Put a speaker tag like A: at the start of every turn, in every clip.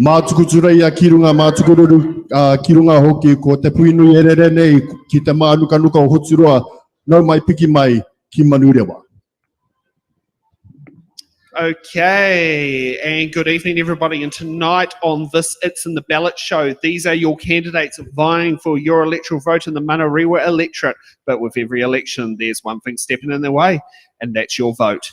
A: Mātukutura ia kirunga mātukururu kirunga hoki ko te puinu erere nei ki te maanuka o Huturoa nau mai piki mai ki Manurewa.
B: Okay, and good evening everybody, and tonight on this It's in the Ballot show, these are your candidates vying for your electoral vote in the Manurewa Electorate, but with every election there's one thing stepping in their way, and that's your vote.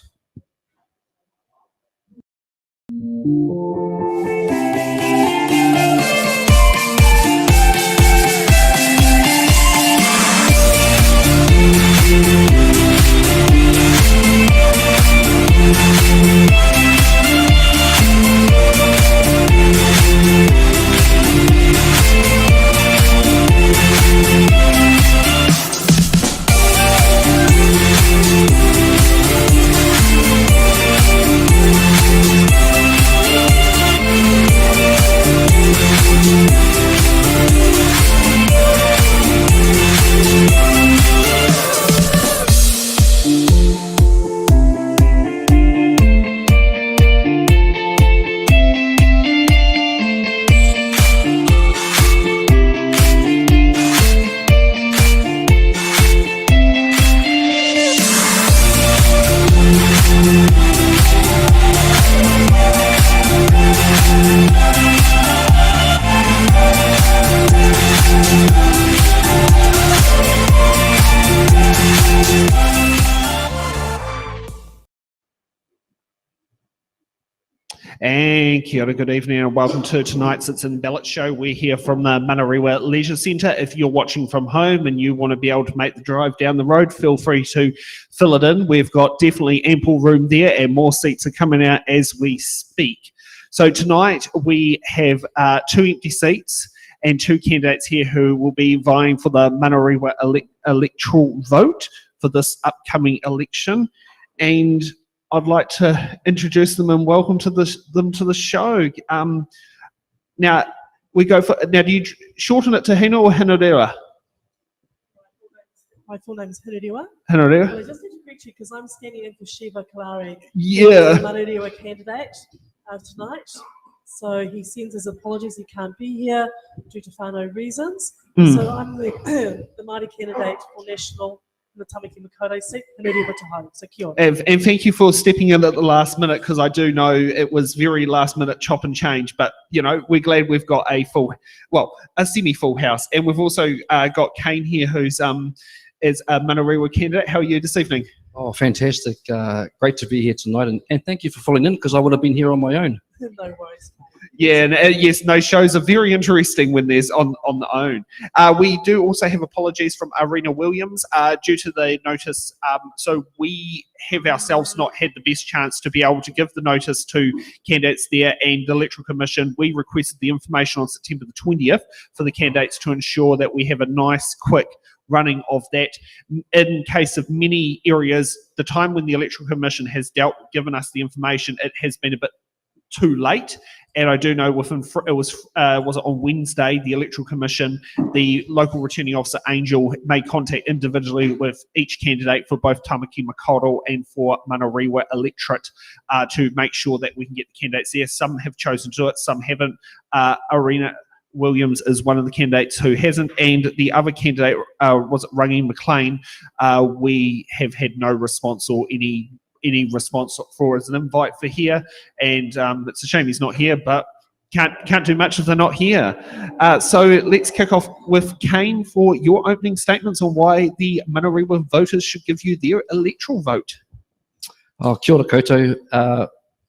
B: And kia ora, good evening and welcome to tonight's It's in the Ballot show. We're here from the Manurewa Leisure Center. If you're watching from home and you want to be able to make the drive down the road, feel free to fill it in. We've got definitely ample room there and more seats are coming out as we speak. So tonight we have 2 empty seats and 2 candidates here who will be vying for the Manurewa electoral vote for this upcoming election. And I'd like to introduce them and welcome them to the show. Now we go for. Now, do you shorten it to Hino or Hinurewa?
C: My full name is Hinurewa.
B: Hinurewa.
C: I just need to greet you because I'm standing in for Siva Kilari.
B: Yeah.
C: The Manurewa candidate tonight. So he sends his apologies. He can't be here due to whānau reasons. So I'm the Māori candidate for national. The Tamaki Makaurau seat, Hinurewa Taha. So kia ora.
B: And thank you for stepping in at the last minute, because I do know it was very last minute chop and change, but you know, we're glad we've got a semi-full house. And we've also got Caine here, who's is a Manurewa candidate. How are you this evening?
D: Oh, fantastic. Great to be here tonight, and thank you for filling in, because I would have been here on my own.
C: No worries.
B: Yeah, and yes, no, shows are very interesting when there's on the own. We do also have apologies from Arena Williams due to the notice. So we have ourselves not had the best chance to be able to give the notice to candidates there, and the Electoral Commission, we requested the information on September the 20th for the candidates to ensure that we have a nice, quick running of that. In case of many areas, the time when the Electoral Commission has given us the information, it has been a bit too late. And I do know it was on Wednesday, the Electoral Commission, the local returning officer Angel made contact individually with each candidate for both Tamaki Makaurau and for Manurewa Electorate to make sure that we can get the candidates there. Some have chosen to do it, some haven't. Arena Williams is one of the candidates who hasn't, and the other candidate was Rangi McLean. We have had no response or any response for as an invite for here, and it's a shame he's not here, but can't do much if they're not here. So let's kick off with Caine for your opening statements on why the Manurewa voters should give you their electoral vote.
D: Oh, kia ora koutou.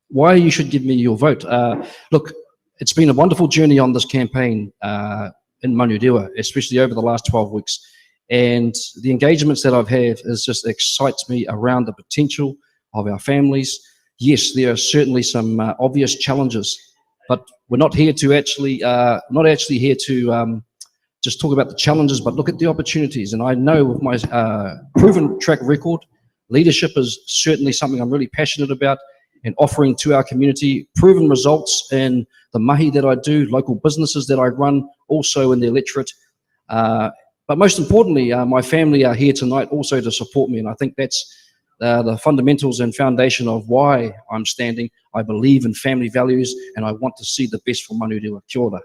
D: Why you should give me your vote? Look, it's been a wonderful journey on this campaign in Manurewa, especially over the last 12 weeks. And the engagements that I've had just excites me around the potential of our families. Yes, there are certainly some obvious challenges, but we're not here to just talk about the challenges, but look at the opportunities. And I know with my proven track record, leadership is certainly something I'm really passionate about, and offering to our community proven results in the mahi that I do, local businesses that I run, also in the electorate. But most importantly, my family are here tonight also to support me, and I think that's the fundamentals and foundation of why I'm standing. I believe in family values and I want to see the best for Manurewa. Kia ora.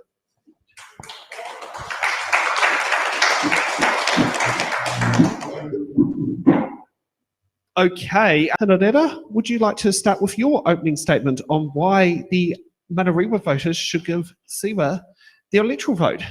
B: Okay, Hinurewa, would you like to start with your opening statement on why the Manurewa voters should give Siva the electoral vote?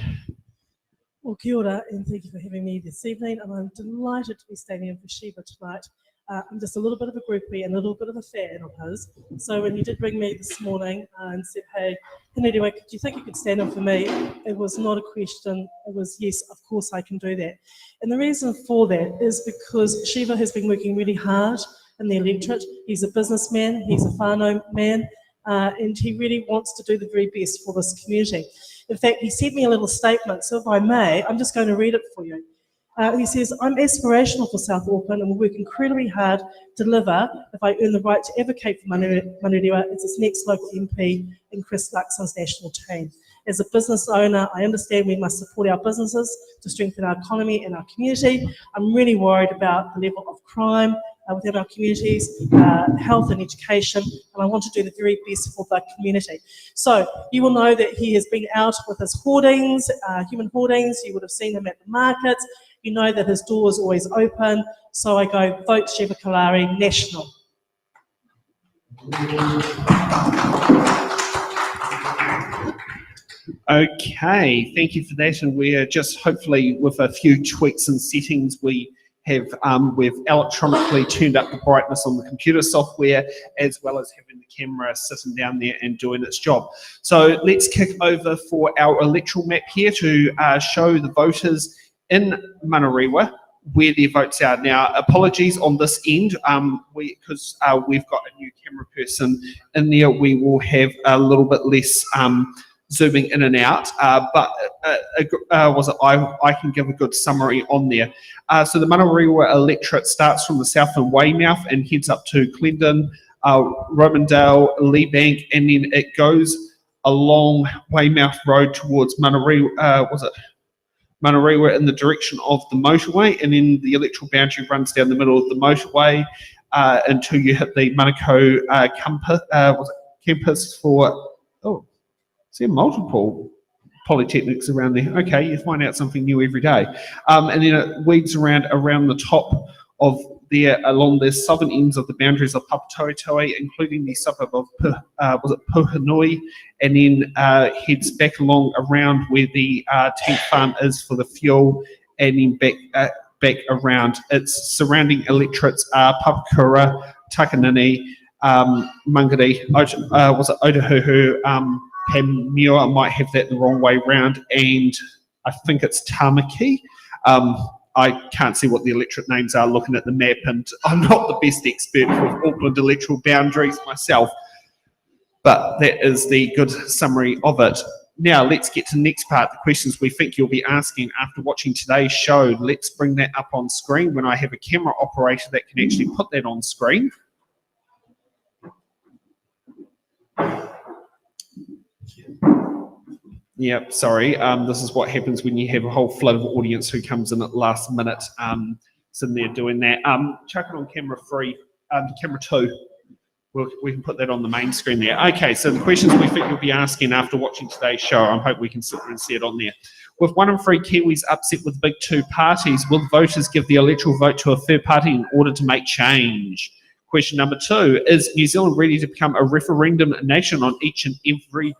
C: Well, kia ora, and thank you for having me this evening. And I'm delighted to be standing in for Siva tonight. I'm just a little bit of a groupie and a little bit of a fan of his. So when you did ring me this morning and said, hey, Hinurewa, do you think you could stand in for me? It was not a question. It was, yes, of course I can do that. And the reason for that is because Siva has been working really hard in the electorate. He's a businessman, he's a whānau man, and he really wants to do the very best for this community. In fact, he sent me a little statement, so if I may, I'm just going to read it for you. He says, I'm aspirational for South Auckland and will work incredibly hard to deliver if I earn the right to advocate for Manurewa as its next local MP in Chris Luxon's national team. As a business owner, I understand we must support our businesses to strengthen our economy and our community. I'm really worried about the level of crime within our communities, health and education, and I want to do the very best for the community. So you will know that he has been out with his hoardings, human hoardings. You would have seen him at the markets. You know that his door is always open. So I go, vote Siva Kilari, national.
B: Okay, thank you for that. And we're just hopefully with a few tweaks and settings we've electronically turned up the brightness on the computer software, as well as having the camera sitting down there and doing its job. So let's kick over for our electoral map here to show the voters in Manurewa where their votes are. Now, apologies on this end, because we've got a new camera person in there, we will have a little bit less zooming in and out, but I can give a good summary on there. So the Manurewa electorate starts from the south in Weymouth and heads up to Clendon, Romandale, Leebank, and then it goes along Weymouth Road towards Manurewa, Manurewa in the direction of the motorway, and then the electoral boundary runs down the middle of the motorway until you hit the Manukau campus for, see multiple polytechnics around there. Okay, you find out something new every day. And then it weeds around the top of there along the southern ends of the boundaries of Papatoetoe, including the suburb of Puhanui, and then heads back along around where the tank farm is for the fuel, and then back around. Its surrounding electorates are Papakura, Takanini, Mangere, Otahuhu, Pamua, I might have that the wrong way round, and I think it's Tamaki. I can't see what the electorate names are looking at the map, and I'm not the best expert with Auckland electoral boundaries myself, but that is the good summary of it. Now let's get to the next part, the questions we think you'll be asking after watching today's show. Let's bring that up on screen when I have a camera operator that can actually put that on screen. Yep, sorry. This is what happens when you have a whole flood of audience who comes in at last minute, sitting there doing that. Chuck it on camera 2. We can put that on the main screen there. Okay, so the questions we think you'll be asking after watching today's show, I hope we can sit there and see it on there. With 1 in 3 Kiwis upset with the big 2 parties, will the voters give the electoral vote to a third party in order to make change? Question number 2, is New Zealand ready to become a referendum nation on each and every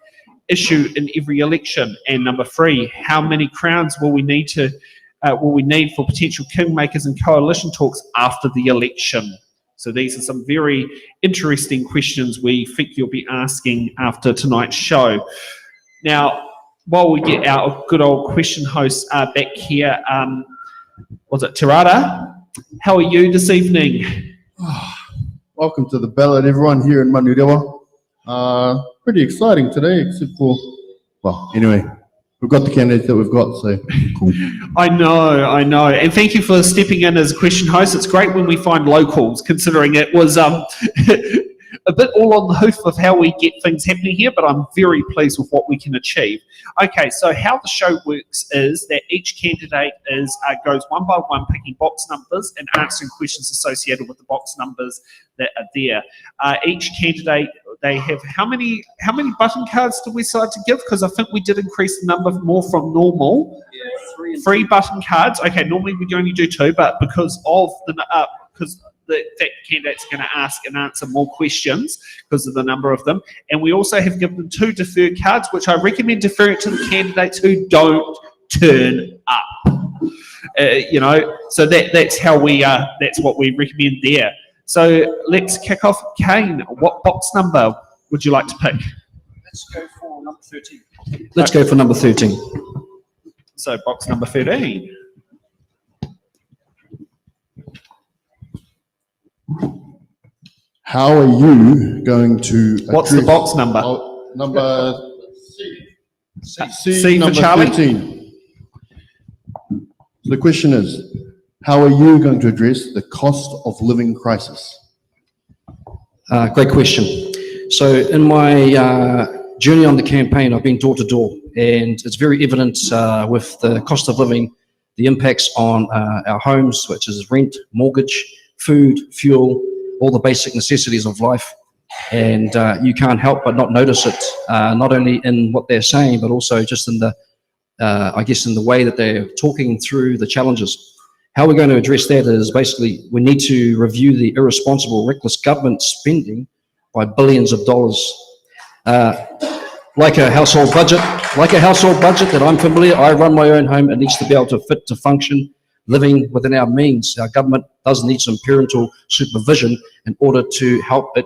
B: issue in every election? And number 3, how many crowns will we need for potential kingmakers and coalition talks after the election? So these are some very interesting questions we think you'll be asking after tonight's show. Now, while we get our good old question hosts back here, was it Tirata? How are you this evening?
A: Welcome to the Ballot, everyone here in Manurewa. Pretty exciting today, except for, well, anyway, we've got the candidates that we've got, so cool.
B: I know. And thank you for stepping in as a question host. It's great when we find locals, considering it was a bit all on the hoof of how we get things happening here, but I'm very pleased with what we can achieve. Okay, so how the show works is that each candidate goes one by one, picking box numbers and answering questions associated with the box numbers that are there. Each candidate, they have how many button cards did we decide to give? Because I think we did increase the number more from normal.
D: Yeah,
B: 3 button cards. Okay, normally we only do 2, but because of the fact candidates are going to ask and answer more questions because of the number of them, and we also have given them 2 deferred cards, which I recommend deferring to the candidates who don't turn up. So that's how that's what we recommend there. So let's kick off. Caine, what box number would you like to pick?
D: Let's go for number 13. Let's go for number 13.
B: So box number 13.
A: How are you going to
B: What's the
A: address-
B: box number?
A: Number C,
B: C for
A: number
B: Charlie.
A: 13. So the question is, how are you going to address the cost of living crisis?
D: Great question. So in my journey on the campaign, I've been door to door, and it's very evident with the cost of living, the impacts on our homes, which is rent, mortgage, food, fuel, all the basic necessities of life. And you can't help but not notice it, not only in what they're saying, but also just in the, in the way that they're talking through the challenges. How we're going to address that is basically we need to review the irresponsible, reckless government spending by billions of dollars. Like a household budget that I'm familiar, I run my own home. It needs to be able to fit to function, living within our means. Our government does need some parental supervision in order to help it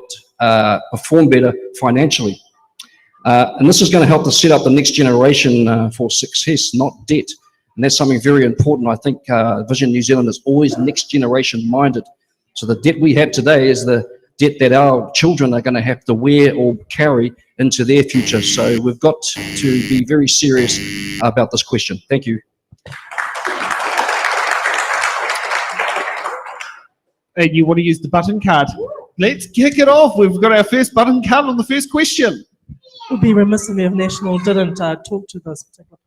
D: perform better financially. And this is going to help to set up the next generation for success, not debt. And that's something very important. I think Vision New Zealand is always next generation minded. So the debt we have today is the debt that our children are going to have to wear or carry into their future. So we've got to be very serious about this question. Thank you.
B: And you want to use the button card? Let's kick it off. We've got our first button card on the first question.
C: It would be remiss of me if National didn't talk to this particular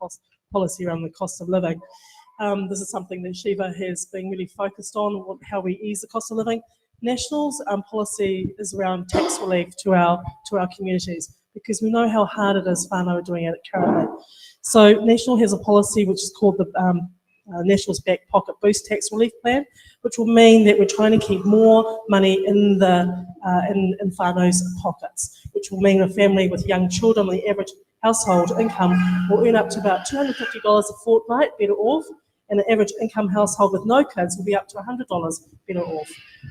C: policy around the cost of living. This is something that Siva has been really focused on, how we ease the cost of living. National's policy is around tax relief to our communities, because we know how hard it is whānau are doing it currently. So National has a policy which is called the National's Back Pocket Boost Tax Relief Plan, which will mean that we're trying to keep more money in the in whānau's pockets, which will mean a family with young children, the average household income will earn up to about $250 a fortnight better off, and an average income household with no kids will be up to $100 better off.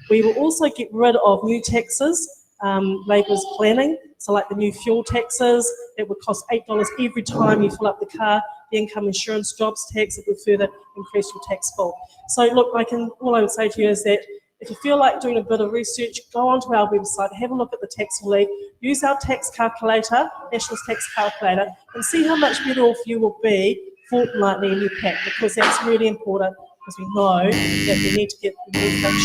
C: We will also get rid of new taxes, Labour's planning, so like the new fuel taxes that would cost $8 every time you fill up the car, the income insurance jobs tax that would further increase your tax bill. So look, all I would say to you is that if you feel like doing a bit of research, go onto our website, have a look at the tax relief, use our tax calculator, National's tax calculator, and see how much better off you will be fortnightly in your pack, because that's really important, because we know that we need to make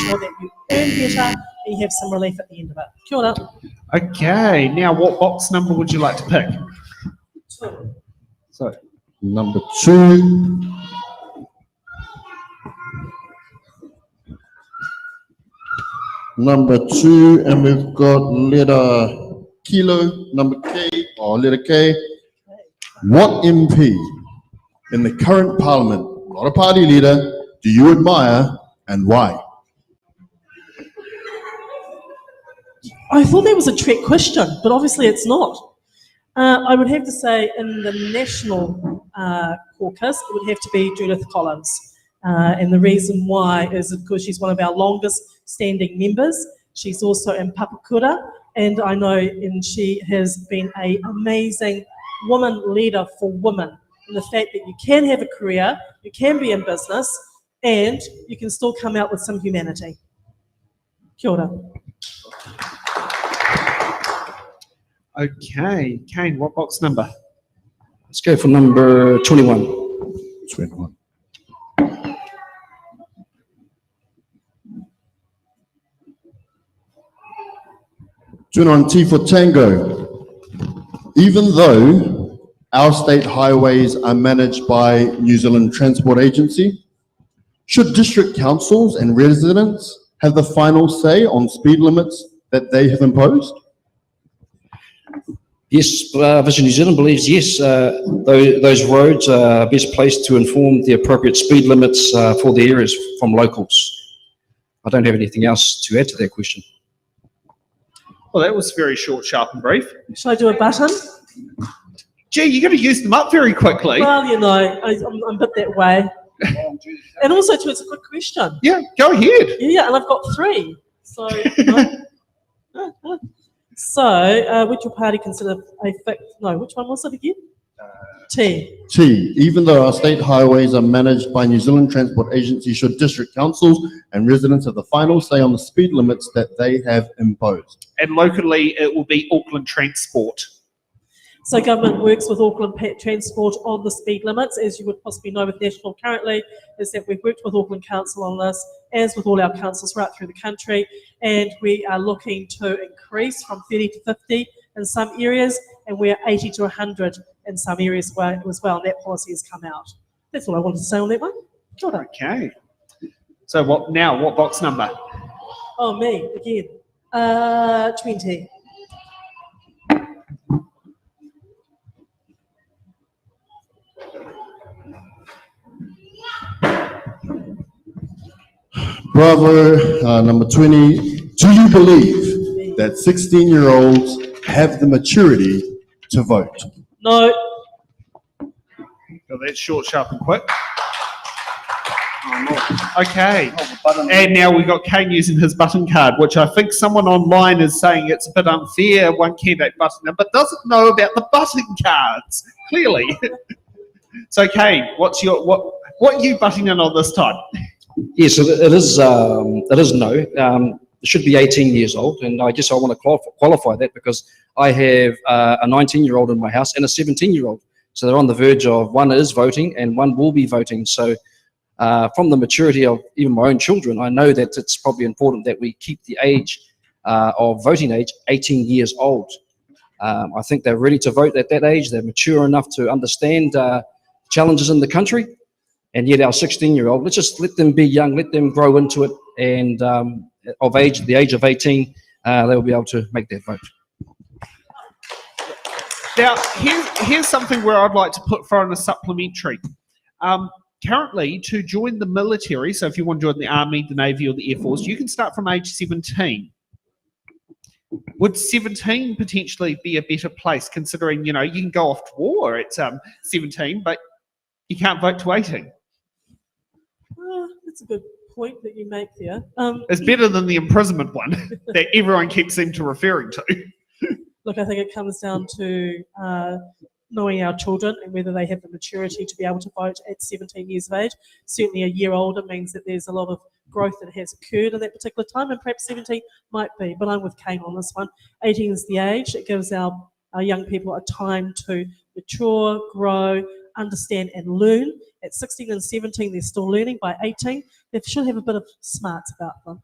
C: sure that you earn better and you have some relief at the end of it. Kia ora.
B: Okay, now what box number would you like to pick?
C: 2.
A: So, number 2. Number 2, and we've got letter Kilo, number K, or letter K. What MP in the current parliament, not a party leader, do you admire and why?
C: I thought that was a trick question, but obviously it's not. I would have to say in the National caucus, it would have to be Judith Collins. And the reason why is because she's one of our longest standing members. She's also in Papakura, and I know she has been an amazing woman leader for women. And the fact that you can have a career, you can be in business, and you can still come out with some humanity. Kia ora.
B: Okay, Caine, what box number?
D: Let's go for number 21.
A: 21. 21 T for Tango. Even though our state highways are managed by New Zealand Transport Agency, should district councils and residents have the final say on speed limits that they have imposed?
D: Yes, Vision New Zealand believes yes, those roads are best placed to inform the appropriate speed limits for the areas from locals. I don't have anything else to add to that question.
B: Well, that was very short, sharp, and brief.
C: Should I do a button?
B: Gee, you're going to use them up very quickly.
C: Well, you know, I'm a bit that way. And also, too, it's a good question.
B: Yeah, go ahead.
C: Yeah, and I've got 3. So, you know. So, would your party consider which one was it again? T.
A: T, even though our state highways are managed by New Zealand Transport Agency, should district councils and residents have the final say on the speed limits that they have imposed?
B: And locally, it will be Auckland Transport.
C: So government works with Auckland Transport on the speed limits. As you would possibly know with National currently, is that we've worked with Auckland Council on this, as with all our councils right through the country, and we are looking to increase from 30 to 50 in some areas, and we're 80 to 100 in some areas as well, and that policy has come out. That's all I wanted to say on that one. Kia ora.
B: Okay. So what box number?
C: Oh, me, again. 20.
A: Bravo, number 20. Do you believe that 16-year-olds have the maturity to vote?
C: No.
B: Well, that's short, sharp, and quick. Okay. And now we've got Caine using his button card, which I think someone online is saying it's a bit unfair, one candidate button in, but doesn't know about the button cards, clearly. So Caine, what are you butting in on this time?
D: Yes, it is no. It should be 18 years old, and I guess I want to qualify that because I have a 19-year-old in my house and a 17-year-old. So they're on the verge of one is voting and one will be voting. So from the maturity of even my own children, I know that it's probably important that we keep the age of voting age 18 years old. I think they're ready to vote at that age. They're mature enough to understand challenges in the country. And yet our 16-year-old, let's just let them be young, let them grow into it, and the age of 18, they'll be able to make that vote.
B: Now, here's something where I'd like to put forward a supplementary. Currently, to join the military, so if you want to join the Army, the Navy, or the Air Force, you can start from age 17. Would 17 potentially be a better place, considering, you can go off to war at 17, but you can't vote to 18?
C: That's a good point that you make there.
B: It's better than the imprisonment one that everyone keeps seeming to referring to.
C: Look, I think it comes down to knowing our children and whether they have the maturity to be able to vote at 17 years of age. Certainly a year older means that there's a lot of growth that has occurred at that particular time, and perhaps 17 might be, but I'm with Caine on this one. 18 is the age. It gives our young people a time to mature, grow, understand and learn. At 16 and 17, they're still learning. By 18, they should have a bit of smarts about them.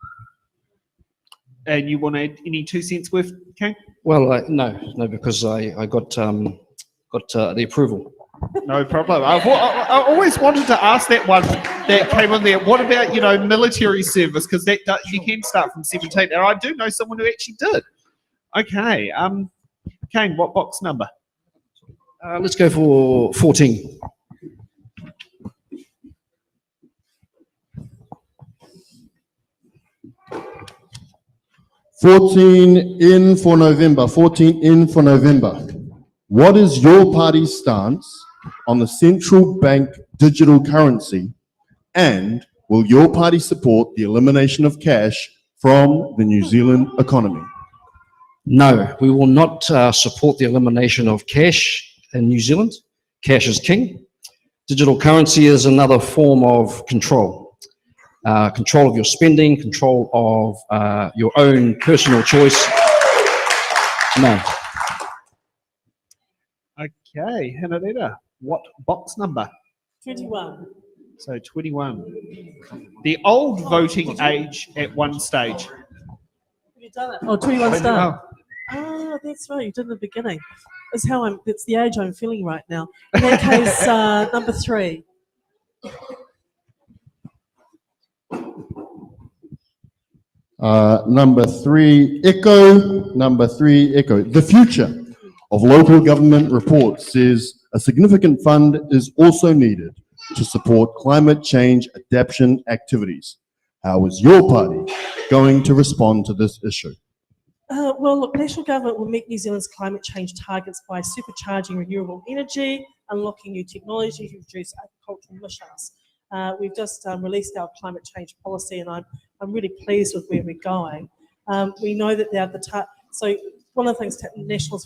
B: And you want to add any 2 cents worth, Caine?
D: Well, no, because I got the approval.
B: No problem. I always wanted to ask that one that came on there. What about, military service? Because you can start from 17. And I do know someone who actually did. Okay. Caine, what box number?
D: Let's go for 14.
A: In for November. 14 in for November. What is your party's stance on the central bank digital currency, and will your party support the elimination of cash from the New Zealand economy?
D: No, we will not support the elimination of cash in New Zealand. Cash is king. Digital currency is another form of control. Control of your spending, control of your own personal choice. No.
B: Okay, Hinurewa, what box number?
C: 21.
B: So 21. The old voting age at one stage.
C: Have you done it? Oh, 21 star. Ah, that's right. You did in the beginning. It's the age I'm feeling right now. In that case, number 3.
A: Number 3, Echo. Number 3, Echo. The future of local government report says a significant fund is also needed to support climate change adaptation activities. How is your party going to respond to this issue?
C: Well, look, national government will meet New Zealand's climate change targets by supercharging renewable energy, unlocking new technology to reduce agricultural emissions. We've just released our climate change policy, and I'm really pleased with where we're going. We know that they're so one of the things National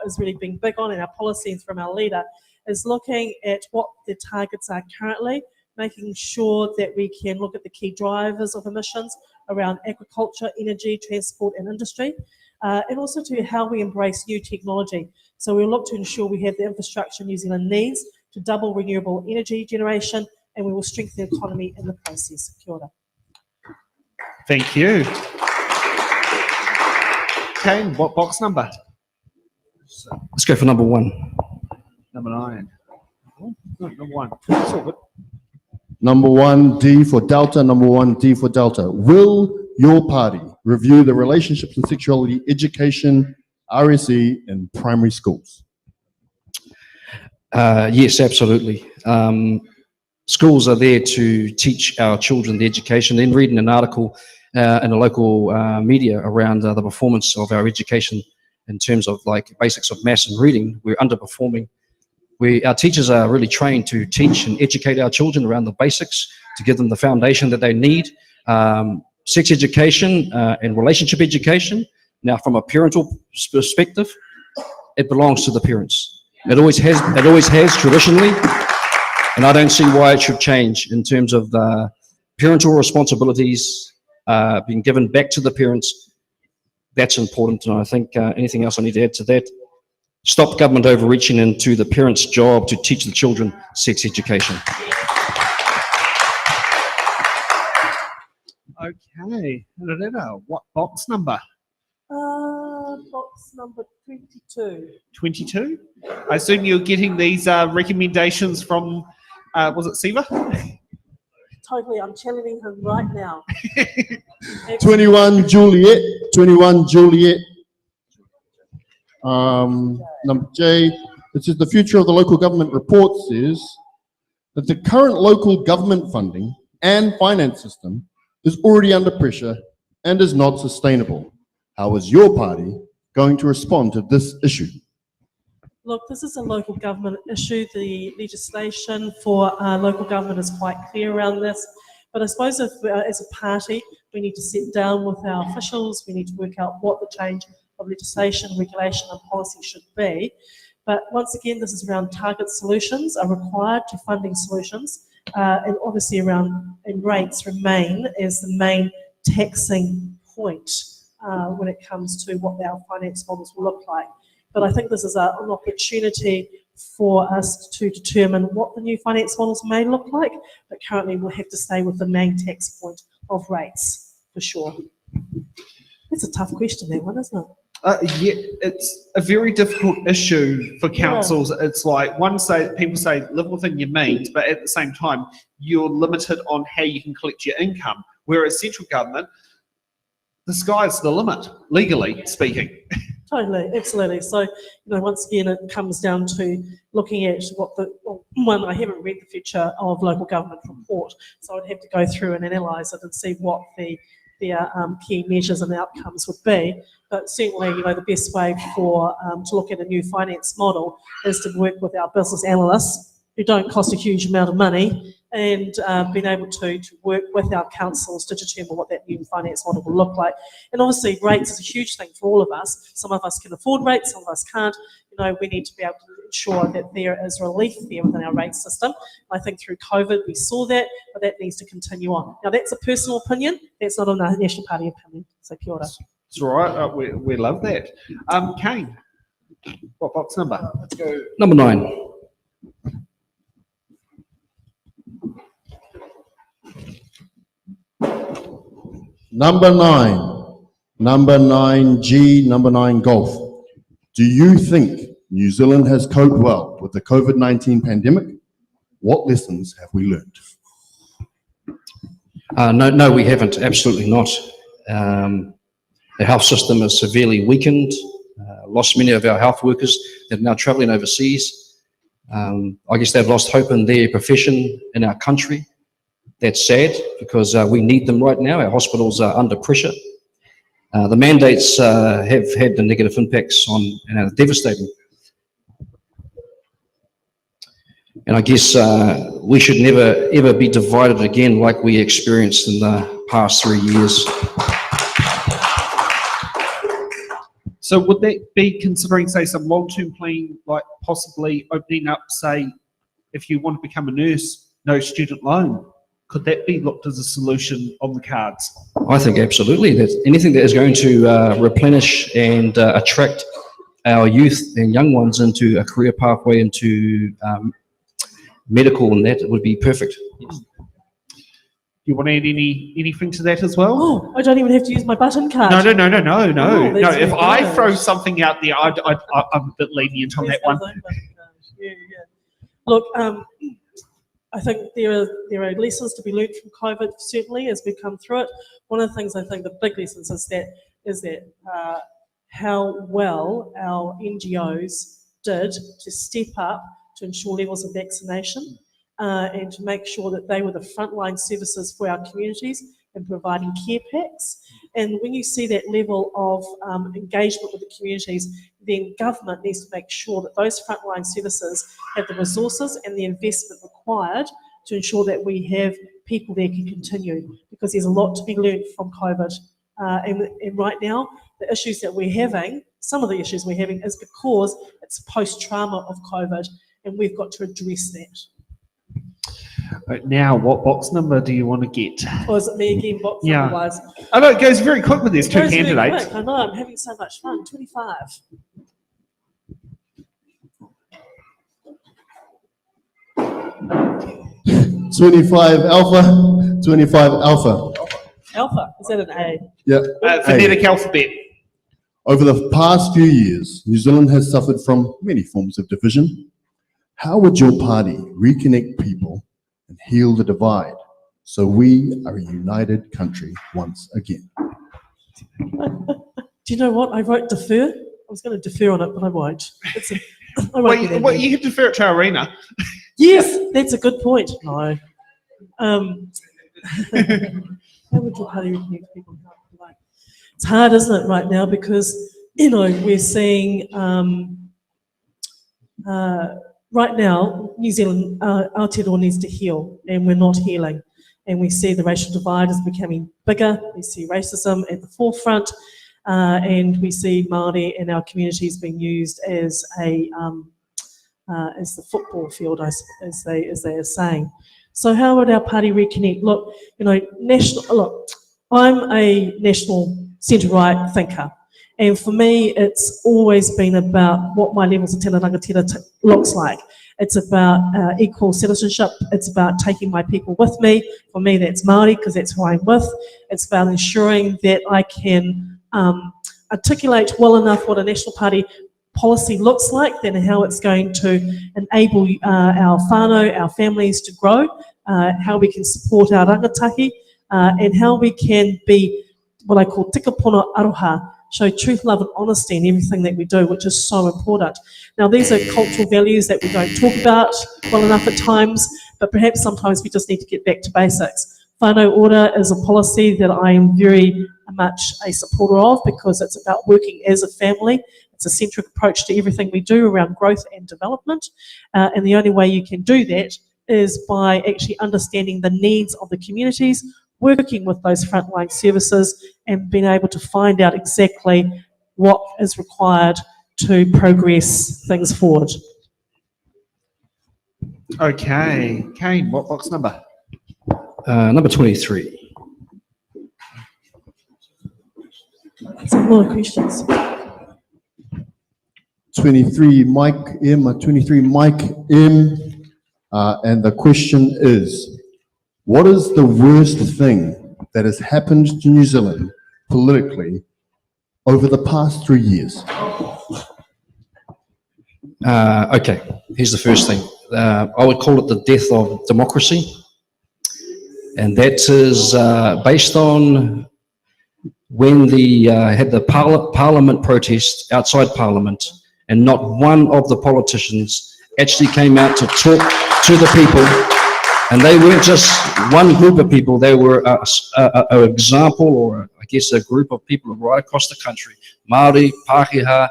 C: is really being big on in our policy and from our leader is looking at what the targets are currently, making sure that we can look at the key drivers of emissions around agriculture, energy, transport and industry, and also to how we embrace new technology. So we'll look to ensure we have the infrastructure New Zealand needs to double renewable energy generation, and we will strengthen the economy in the process. Kia ora.
B: Thank you. Caine, what box number?
D: Let's go for number 1.
B: Number 9. Oh, no, number 1. That's all good.
A: Number 1, D for Delta. Number 1, D for Delta. Will your party review the relationships and sexuality education RSE in primary schools?
D: Yes, absolutely. Schools are there to teach our children the education. Then reading an article in a local media around the performance of our education in terms of like basics of maths and reading, we're underperforming. Our teachers are really trained to teach and educate our children around the basics to give them the foundation that they need. Sex education and relationship education. Now, from a parental perspective, it belongs to the parents. It always has traditionally, and I don't see why it should change in terms of the parental responsibilities being given back to the parents. That's important, and I think anything else I need to add to that? Stop government overreaching into the parents' job to teach the children sex education.
B: Okay. What box number?
C: Box number 22.
B: 22? I assume you're getting these recommendations from, was it Siva?
C: Totally, I'm channeling him right now.
A: 21, Juliet. 21, Juliet. Number J, this is the future of the local government report says that the current local government funding and finance system is already under pressure and is not sustainable. How is your party going to respond to this issue?
C: Look, this is a local government issue. The legislation for local government is quite clear around this. But I suppose if, as a party, we need to sit down with our officials, we need to work out what the change of legislation, regulation and policy should be. But once again, this is around target solutions are required to funding solutions, and obviously and rates remain as the main taxing point when it comes to what our finance models will look like. But I think this is an opportunity for us to determine what the new finance models may look like, but currently we'll have to stay with the main tax point of rates, for sure. That's a tough question, that one, isn't it?
B: Yeah, it's a very difficult issue for councils. Yeah. It's like people say live within your means, but at the same time, you're limited on how you can collect your income. Whereas central government, the sky's the limit, legally speaking.
C: Totally, absolutely. So, once again, it comes down to looking at I haven't read the future of local government report, so I'd have to go through and analyse it and see what their key measures and outcomes would be. But certainly, the best way to look at a new finance model is to work with our business analysts who don't cost a huge amount of money, and being able to work with our councils to determine what that new finance model will look like. And obviously rates is a huge thing for all of us. Some of us can afford rates, some of us can't. We need to be able to ensure that there is relief there within our rate system. I think through COVID we saw that, but that needs to continue on. Now that's a personal opinion, that's not a National Party opinion, so kia ora.
B: That's right, we love that. Caine, what box number?
D: Let's go. Number 9.
A: Number 9, Number 9G, number 9 golf. Do you think New Zealand has coped well with the COVID-19 pandemic? What lessons have we learned?
D: No, we haven't. Absolutely not. The health system is severely weakened. Lost many of our health workers that are now travelling overseas. I guess they've lost hope in their profession in our country. That's sad because we need them right now. Our hospitals are under pressure. The mandates have had the negative impacts on and are devastating. And I guess we should never ever be divided again like we experienced in the past 3 years.
B: So would that be considering, say, some long-term plan, like possibly opening up, say, if you want to become a nurse, no student loan? Could that be looked as a solution on the cards?
D: I think absolutely. That anything that is going to replenish and attract our youth and young ones into a career pathway into medical and that would be perfect.
B: You want to add anything to that as well?
C: Oh, I don't even have to use my button card.
B: No.
C: Oh,
B: No,
C: that's
B: if
C: very
B: I
C: good.
B: throw something out there, I'm a bit lenient on
C: Yes,
B: that one.
C: my own button card. Yeah. Look, I think there are lessons to be learned from COVID, certainly, as we come through it. One of the things I think the big lessons is that how well our NGOs did to step up to ensure levels of vaccination and to make sure that they were the frontline services for our communities and providing care packs. And when you see that level of engagement with the communities, then government needs to make sure that those frontline services have the resources and the investment required to ensure that we have people there can continue, because there's a lot to be learned from COVID. And right now, the issues that we're having, some of the issues we're having is because it's post-trauma of COVID, and we've got to address that.
B: Right, now, what box number do you want to get?
C: Or is it me again, box
B: Yeah.
C: otherwise?
B: I know it goes very quick with these two
C: Goes very
B: candidates.
C: quick, I know, I'm having so much fun. 25.
A: Twenty-five Alpha.
C: Alpha, is that an A?
A: Yeah.
B: Phonetic alphabet.
A: Over the past few years, New Zealand has suffered from many forms of division. How would your party reconnect people and heal the divide so we are a united country once again?
C: Do you know what? I wrote defer. I was going to defer on it, but I won't. I won't get
B: Well,
C: angry.
B: you can defer it to Arena.
C: Yes, that's a good point. No. How would your party reconnect people? It's hard, isn't it, right now? Because, we're seeing right now, New Zealand, Aotearoa needs to heal, and we're not healing. And we see the racial divide is becoming bigger. We see racism at the forefront, and we see Māori and our communities being used as the football field, as they are saying. So how would our party reconnect? Look, I'm a national centre-right thinker. And for me, it's always been about what my levels of tēnā rangatira looks like. It's about equal citizenship. It's about taking my people with me. For me, that's Māori, because that's who I'm with. It's about ensuring that I can articulate well enough what a National Party policy looks like, then how it's going to enable our whānau, our families to grow, how we can support our rangatahi, and how we can be what I call tikapuna aroha, show truth, love and honesty in everything that we do, which is so important. Now, these are cultural values that we don't talk about well enough at times, but perhaps sometimes we just need to get back to basics. Whānau Ora is a policy that I am very much a supporter of, because it's about working as a family. It's a centric approach to everything we do around growth and development. And the only way you can do that is by actually understanding the needs of the communities, working with those frontline services, and being able to find out exactly what is required to progress things forward.
B: Okay. Caine, what box number?
D: Number 23.
C: That's a lot of questions.
A: 23 Mike M, and the question is, what is the worst thing that has happened to New Zealand politically over the past 3 years?
D: Okay, here's the first thing. I would call it the death of democracy. And that is based on when had the parliament protest outside Parliament, and not one of the politicians actually came out to talk to the people. And they weren't just one group of people, they were an example, or I guess a group of people right across the country. Māori, Pākehā,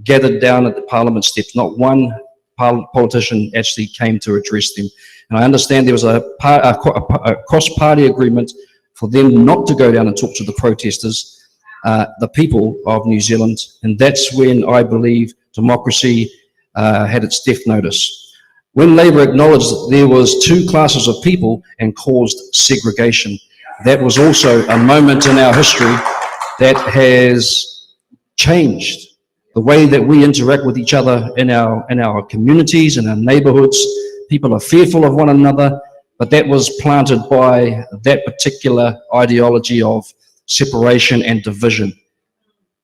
D: gathered down at the Parliament steps. Not one politician actually came to address them. And I understand there was a cross-party agreement for them not to go down and talk to the protesters, the people of New Zealand. And that's when I believe democracy had its death notice. When Labour acknowledged that there was two classes of people and caused segregation, that was also a moment in our history that has changed the way that we interact with each other in our communities, in our neighbourhoods. People are fearful of one another, but that was planted by that particular ideology of separation and division.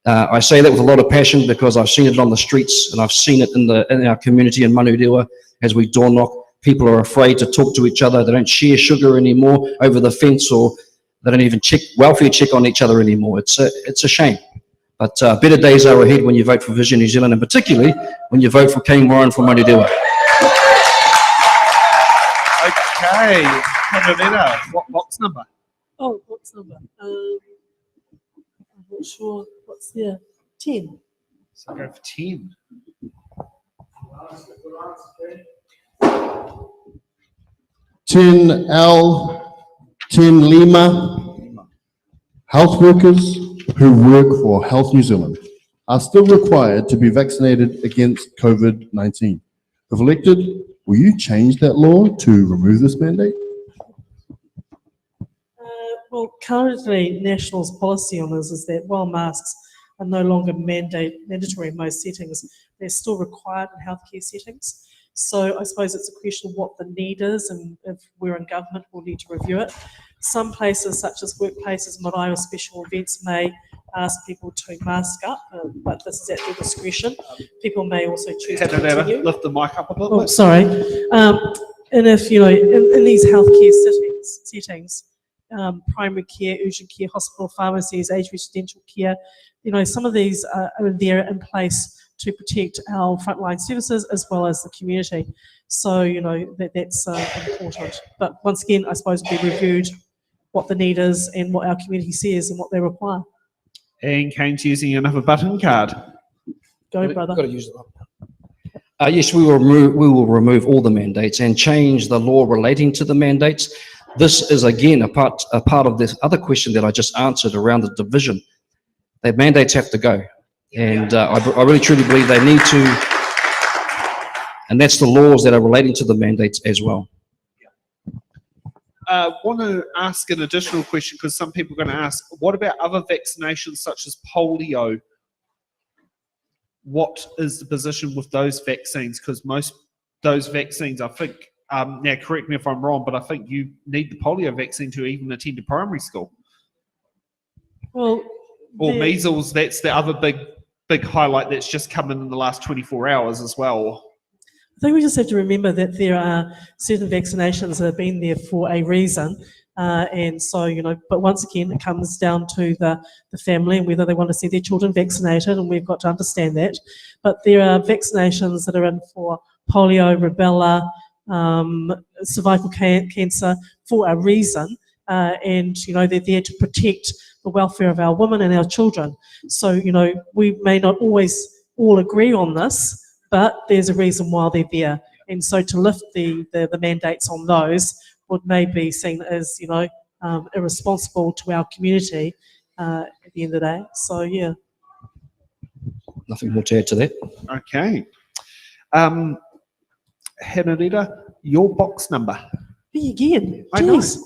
D: I say that with a lot of passion because I've seen it on the streets, and I've seen it in our community in Manurewa as we door knock. People are afraid to talk to each other. They don't share sugar anymore over the fence, or they don't even welfare check on each other anymore. It's a shame. But better days are ahead when you vote for Vision New Zealand, and particularly when you vote for Caine from Manurewa.
B: Okay, Hinurewa, what box number?
C: Oh, box number. I'm not sure what's there. 10.
B: So go for 10.
A: 10L, 10 Lima. Health workers who work for Health New Zealand are still required to be vaccinated against COVID-19. If elected, will you change that law to remove this mandate?
C: Well, currently, National's policy on this is that while masks are no longer mandatory in most settings, they're still required in healthcare settings. So I suppose it's a question of what the need is, and if we're in government, we'll need to review it. Some places, such as workplaces, marae or special events, may ask people to mask up, but this is at their discretion. People may also choose to continue.
B: Lift the mic up a little bit.
C: Sorry. And if, in these healthcare settings, primary care, urgent care, hospital, pharmacies, age residential care, some of these are there in place to protect our frontline services as well as the community. So, that's important. But once again, I suppose it'll be reviewed what the need is and what our community says and what they require.
B: And Caine's using another button card.
C: Go, brother.
D: Got to use it. Yes, we will remove all the mandates and change the law relating to the mandates. This is again a part of this other question that I just answered around the division. The mandates have to go, and I really truly believe they need to, and that's the laws that are relating to the mandates as well.
B: Want to ask an additional question, because some people are going to ask, what about other vaccinations such as polio? What is the position with those vaccines? Because most those vaccines, I think, now correct me if I'm wrong, but I think you need the polio vaccine to even attend a primary school.
C: Well,
B: or measles, that's the other big highlight that's just come in the last 24 hours as well.
C: I think we just have to remember that there are certain vaccinations that have been there for a reason. And so, but once again, it comes down to the family and whether they want to see their children vaccinated, and we've got to understand that. But there are vaccinations that are in for polio, rubella, cervical cancer for a reason. And, they're there to protect the welfare of our women and our children. So, we may not always all agree on this, but there's a reason why they're there. And so to lift the mandates on those would maybe seen as, irresponsible to our community at the end of the day. So, yeah.
D: Nothing more to add to that.
B: Okay. Hinurewa, your box number.
C: Me again.
B: I know.
C: Jeez.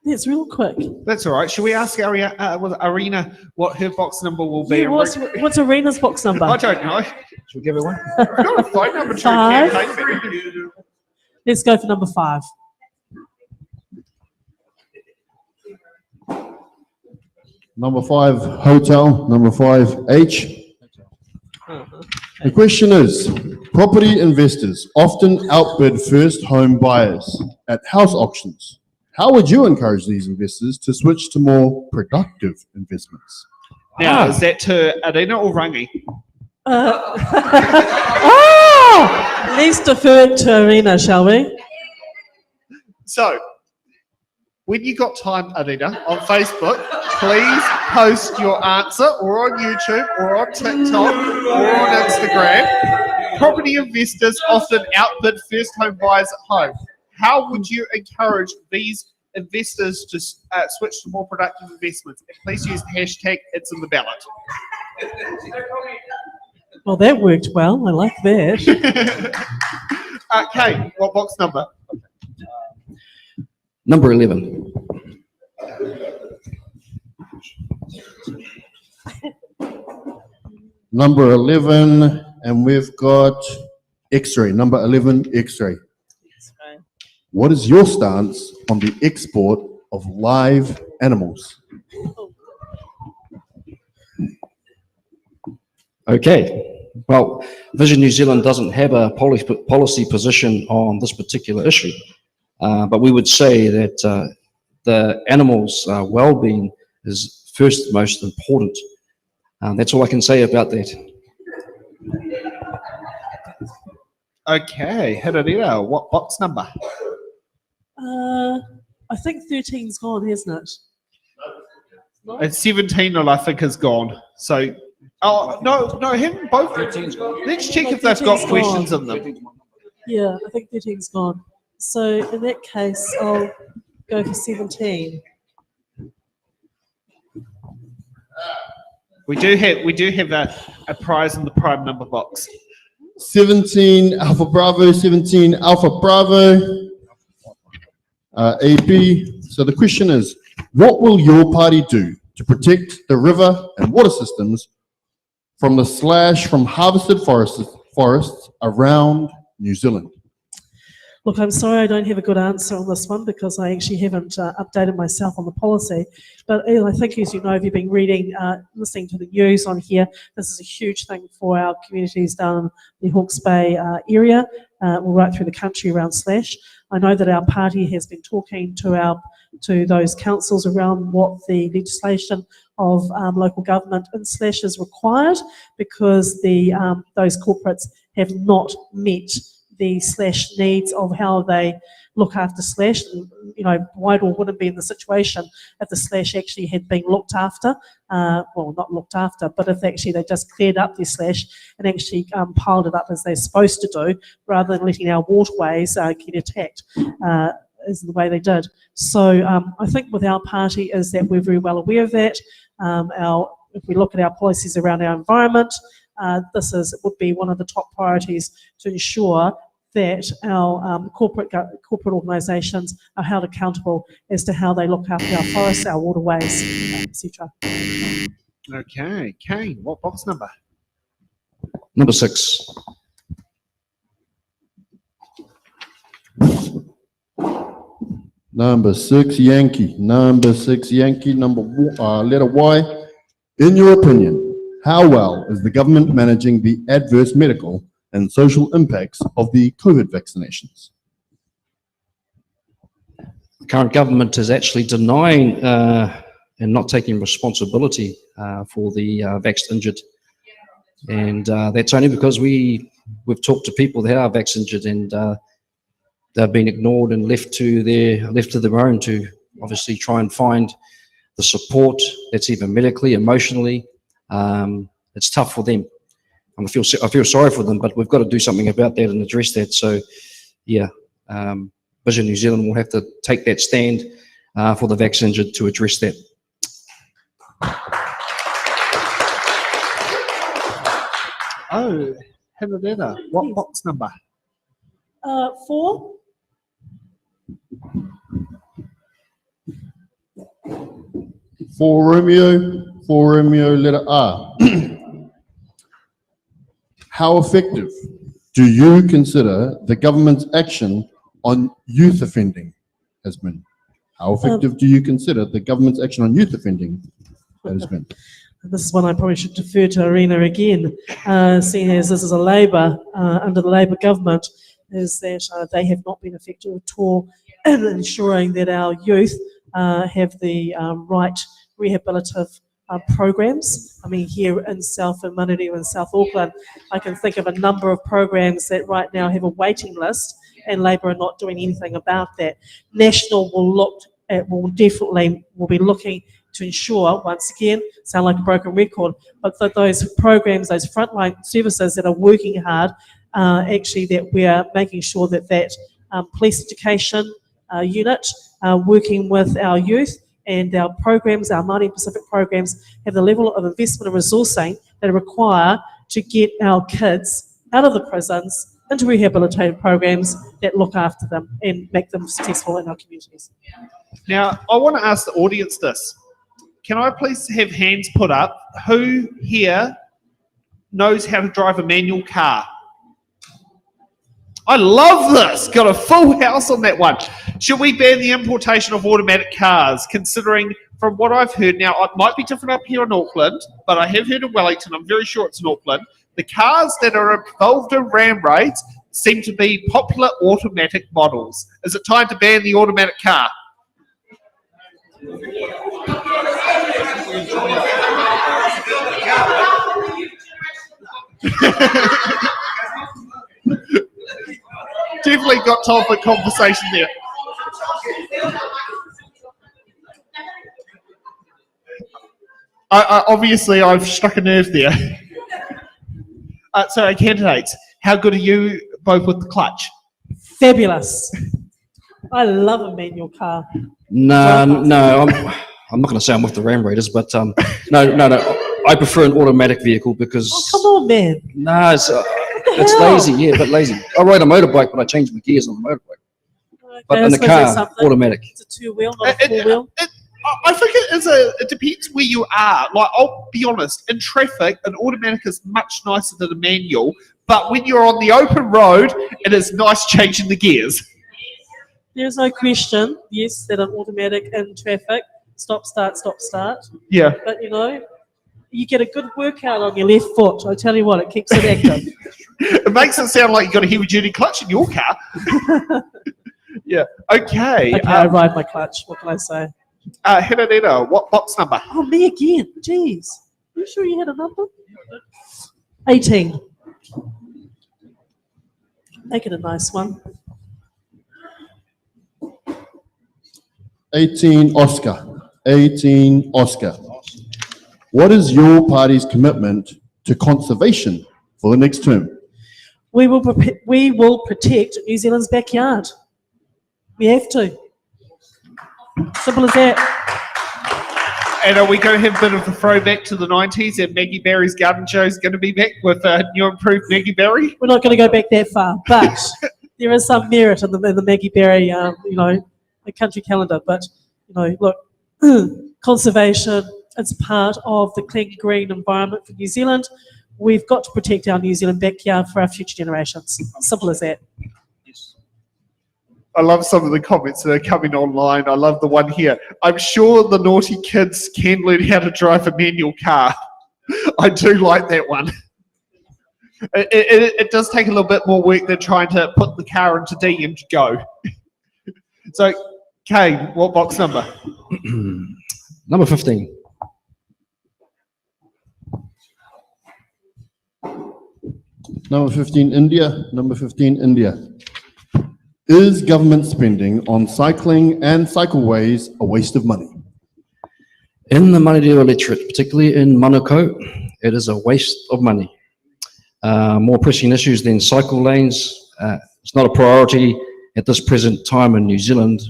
C: That's real quick.
B: That's all right. Should we ask Arena what her box number will be?
C: Yeah, what's Arena's box number?
B: I don't know.
D: Should we give her one?
B: I've got a phone number to
C: 5.
B: campaign.
C: Let's go for number 5.
A: Number 5, hotel. Number 5, H. The question is, property investors often outbid first home buyers at house auctions. How would you encourage these investors to switch to more productive investments?
B: Now, is that to Arena or Rangi?
C: Let's defer it to Arena, shall we?
B: So, when you got time, Arena, on Facebook, please post your answer, or on YouTube, or on TikTok, or on Instagram. Property investors often outbid first home buyers at home. How would you encourage these investors to switch to more productive investments? And please use the hashtag It's in the Ballot.
C: Well, that worked well. I like that.
B: Caine, what box number?
D: Number 11.
A: Number 11, and we've got X-ray. Number 11, X-ray. What is your stance on the export of live animals?
D: Okay. Well, Vision New Zealand doesn't have a policy position on this particular issue, but we would say that the animals' well-being is first most important. That's all I can say about that.
B: Okay, Hinurewa, what box number?
C: I think 13's gone, hasn't it?
B: And 17, I think, is gone. So, no, haven't both.
D: 13's gone.
B: Let's check
C: No,
B: if they've got
C: 13's
B: questions
C: gone.
B: in them.
C: Yeah, I think 13's gone. So in that case, I'll go for 17.
B: We do have a prize in the prime number box.
A: 17, Alpha Bravo, 17, Alpha Bravo. AB. So the question is, what will your party do to protect the river and water systems from the slash from harvested forests around New Zealand?
C: Look, I'm sorry I don't have a good answer on this one because I actually haven't updated myself on the policy. But I think, as you know, if you've been reading, listening to the news on here, this is a huge thing for our communities down the Hawke's Bay area, right through the country around slash. I know that our party has been talking to those councils around what the legislation of local government in slash is required, because those corporates have not met the slash needs of how they look after slash. You know, Whitehall wouldn't be in the situation if the slash actually had been looked after. Well, not looked after, but if actually they just cleared up their slash and actually piled it up as they're supposed to do, rather than letting our waterways get attacked, is the way they did. So I think with our party is that we're very well aware of that. If we look at our policies around our environment, would be one of the top priorities to ensure that our corporate organisations are held accountable as to how they look after our forests, our waterways, etc.
B: Okay, Caine, what box number?
D: Number 6.
A: Number 6, Yankee. Number 6, Yankee. Letter Y. In your opinion, how well is the government managing the adverse medical and social impacts of the COVID vaccinations?
D: The current government is actually denying and not taking responsibility for the vax injured. And that's only because we've talked to people that are vax injured, and they've been ignored and left to their own to obviously try and find the support that's either medically, emotionally. It's tough for them. I feel sorry for them, but we've got to do something about that and address that. So, yeah, Vision New Zealand will have to take that stand for the vax injured to address that.
B: Oh, Hinurewa, what box number?
C: 4.
A: For Romeo, letter R. How effective do you consider the government's action on youth offending has been? How effective do you consider the government's action on youth offending That is good.
C: This is one I probably should defer to Arena again, seeing as this is a Labour, under the Labour government, is that they have not been effective at all in ensuring that our youth have the right rehabilitative programs. I mean, here in Manurewa and South Auckland, I can think of a number of programs that right now have a waiting list, and Labour are not doing anything about that. National will definitely be looking to ensure, once again, sound like a broken record, but that those programs, those frontline services that are working hard, actually that we are making sure that police education unit, working with our youth and our programs, our Māori Pacific programs, have the level of investment and resourcing that are required to get our kids out of the prisons into rehabilitative programs that look after them and make them successful in our communities.
B: Now, I want to ask the audience this. Can I please have hands put up? Who here knows how to drive a manual car? I love this. Got a full house on that one. Should we ban the importation of automatic cars, considering from what I've heard, now it might be different up here in Auckland, but I have heard in Wellington, I'm very sure it's in Auckland, the cars that are involved in ram raids seem to be popular automatic models. Is it time to ban the automatic car? Definitely got time for conversation there. Obviously, I've struck a nerve there. So, candidates, how good are you both with the clutch?
C: Fabulous. I love a manual car.
D: No, I'm not going to say I'm with the Ram Raiders, but no. I prefer an automatic vehicle because.
C: Oh, come on, man.
D: No, it's lazy, yeah, but lazy. I ride a motorbike, but I change my gears on the motorbike.
C: Okay,
D: But in the car, automatic.
C: It's a two-wheel, not a four-wheel.
B: I think it depends where you are. Like, I'll be honest, in traffic, an automatic is much nicer than a manual, but when you're on the open road, it is nice changing the gears.
C: There's no question, yes, that an automatic in traffic, stop, start.
B: Yeah.
C: But, you get a good workout on your left foot. I tell you what, it keeps it active.
B: It makes it sound like you've got a heavy-duty clutch in your car. Yeah. Okay.
C: Okay, I ride my clutch. What can I say?
B: Hinurewa, what box number?
C: Oh, me again. Jeez. Are you sure you had a number? 18. Make it a nice one.
A: 18 Oscar. 18 Oscar. What is your party's commitment to conservation for the next term?
C: We will protect New Zealand's backyard. We have to. Simple as that.
B: And are we going to have a bit of a throwback to the 90s and Maggie Barry's garden show is going to be back with new improved Maggie Barry?
C: We're not going to go back that far, but there is some merit in the Maggie Barry, the country calendar. But, look, conservation, it's part of the clean green environment for New Zealand. We've got to protect our New Zealand backyard for our future generations. Simple as that.
B: I love some of the comments that are coming online. I love the one here. I'm sure the naughty kids can learn how to drive a manual car. I do like that one. It does take a little bit more work than trying to put the car into D and go. So, Caine, what box number?
D: Number 15.
A: Number 15, India. Number 15, India. Is government spending on cycling and cycleways a waste of money?
D: In the Manurewa Electorate, particularly in Manukau, it is a waste of money. More pressing issues than cycle lanes. It's not a priority at this present time in New Zealand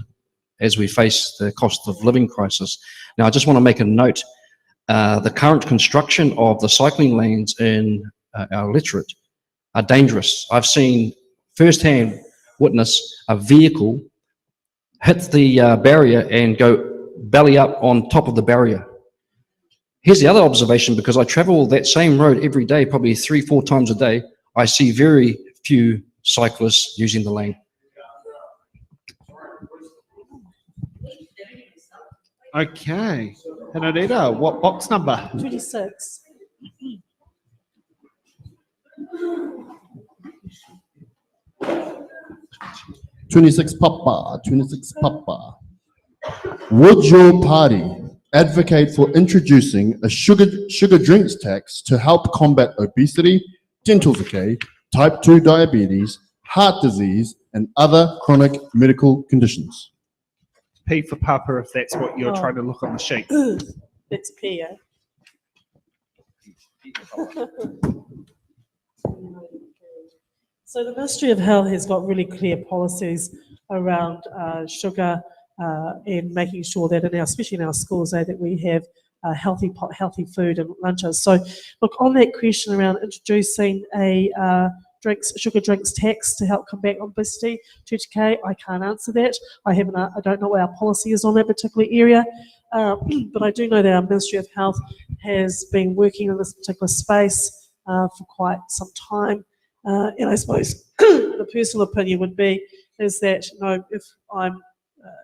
D: as we face the cost of living crisis. Now, I just want to make a note. The current construction of the cycling lanes in our electorate are dangerous. I've seen firsthand witness a vehicle hit the barrier and go belly up on top of the barrier. Here's the other observation, because I travel that same road every day, probably 3-4 times a day. I see very few cyclists using the lane.
B: Okay. Hinurewa, what box number?
C: 26.
A: 26 Papa, 26 Papa. Would your party advocate for introducing a sugar drinks tax to help combat obesity, dental decay, type 2 diabetes, heart disease, and other chronic medical conditions?
B: P for Papa, if that's what you're trying to look on the sheet.
C: That's P, eh? So the Ministry of Health has got really clear policies around sugar and making sure that in our, especially in our schools, that we have healthy food and lunches. So look, on that question around introducing a sugar drinks tax to help combat obesity, TTK, I can't answer that. I don't know what our policy is on that particular area, but I do know that our Ministry of Health has been working in this particular space for quite some time. And I suppose the personal opinion would be is that, you know,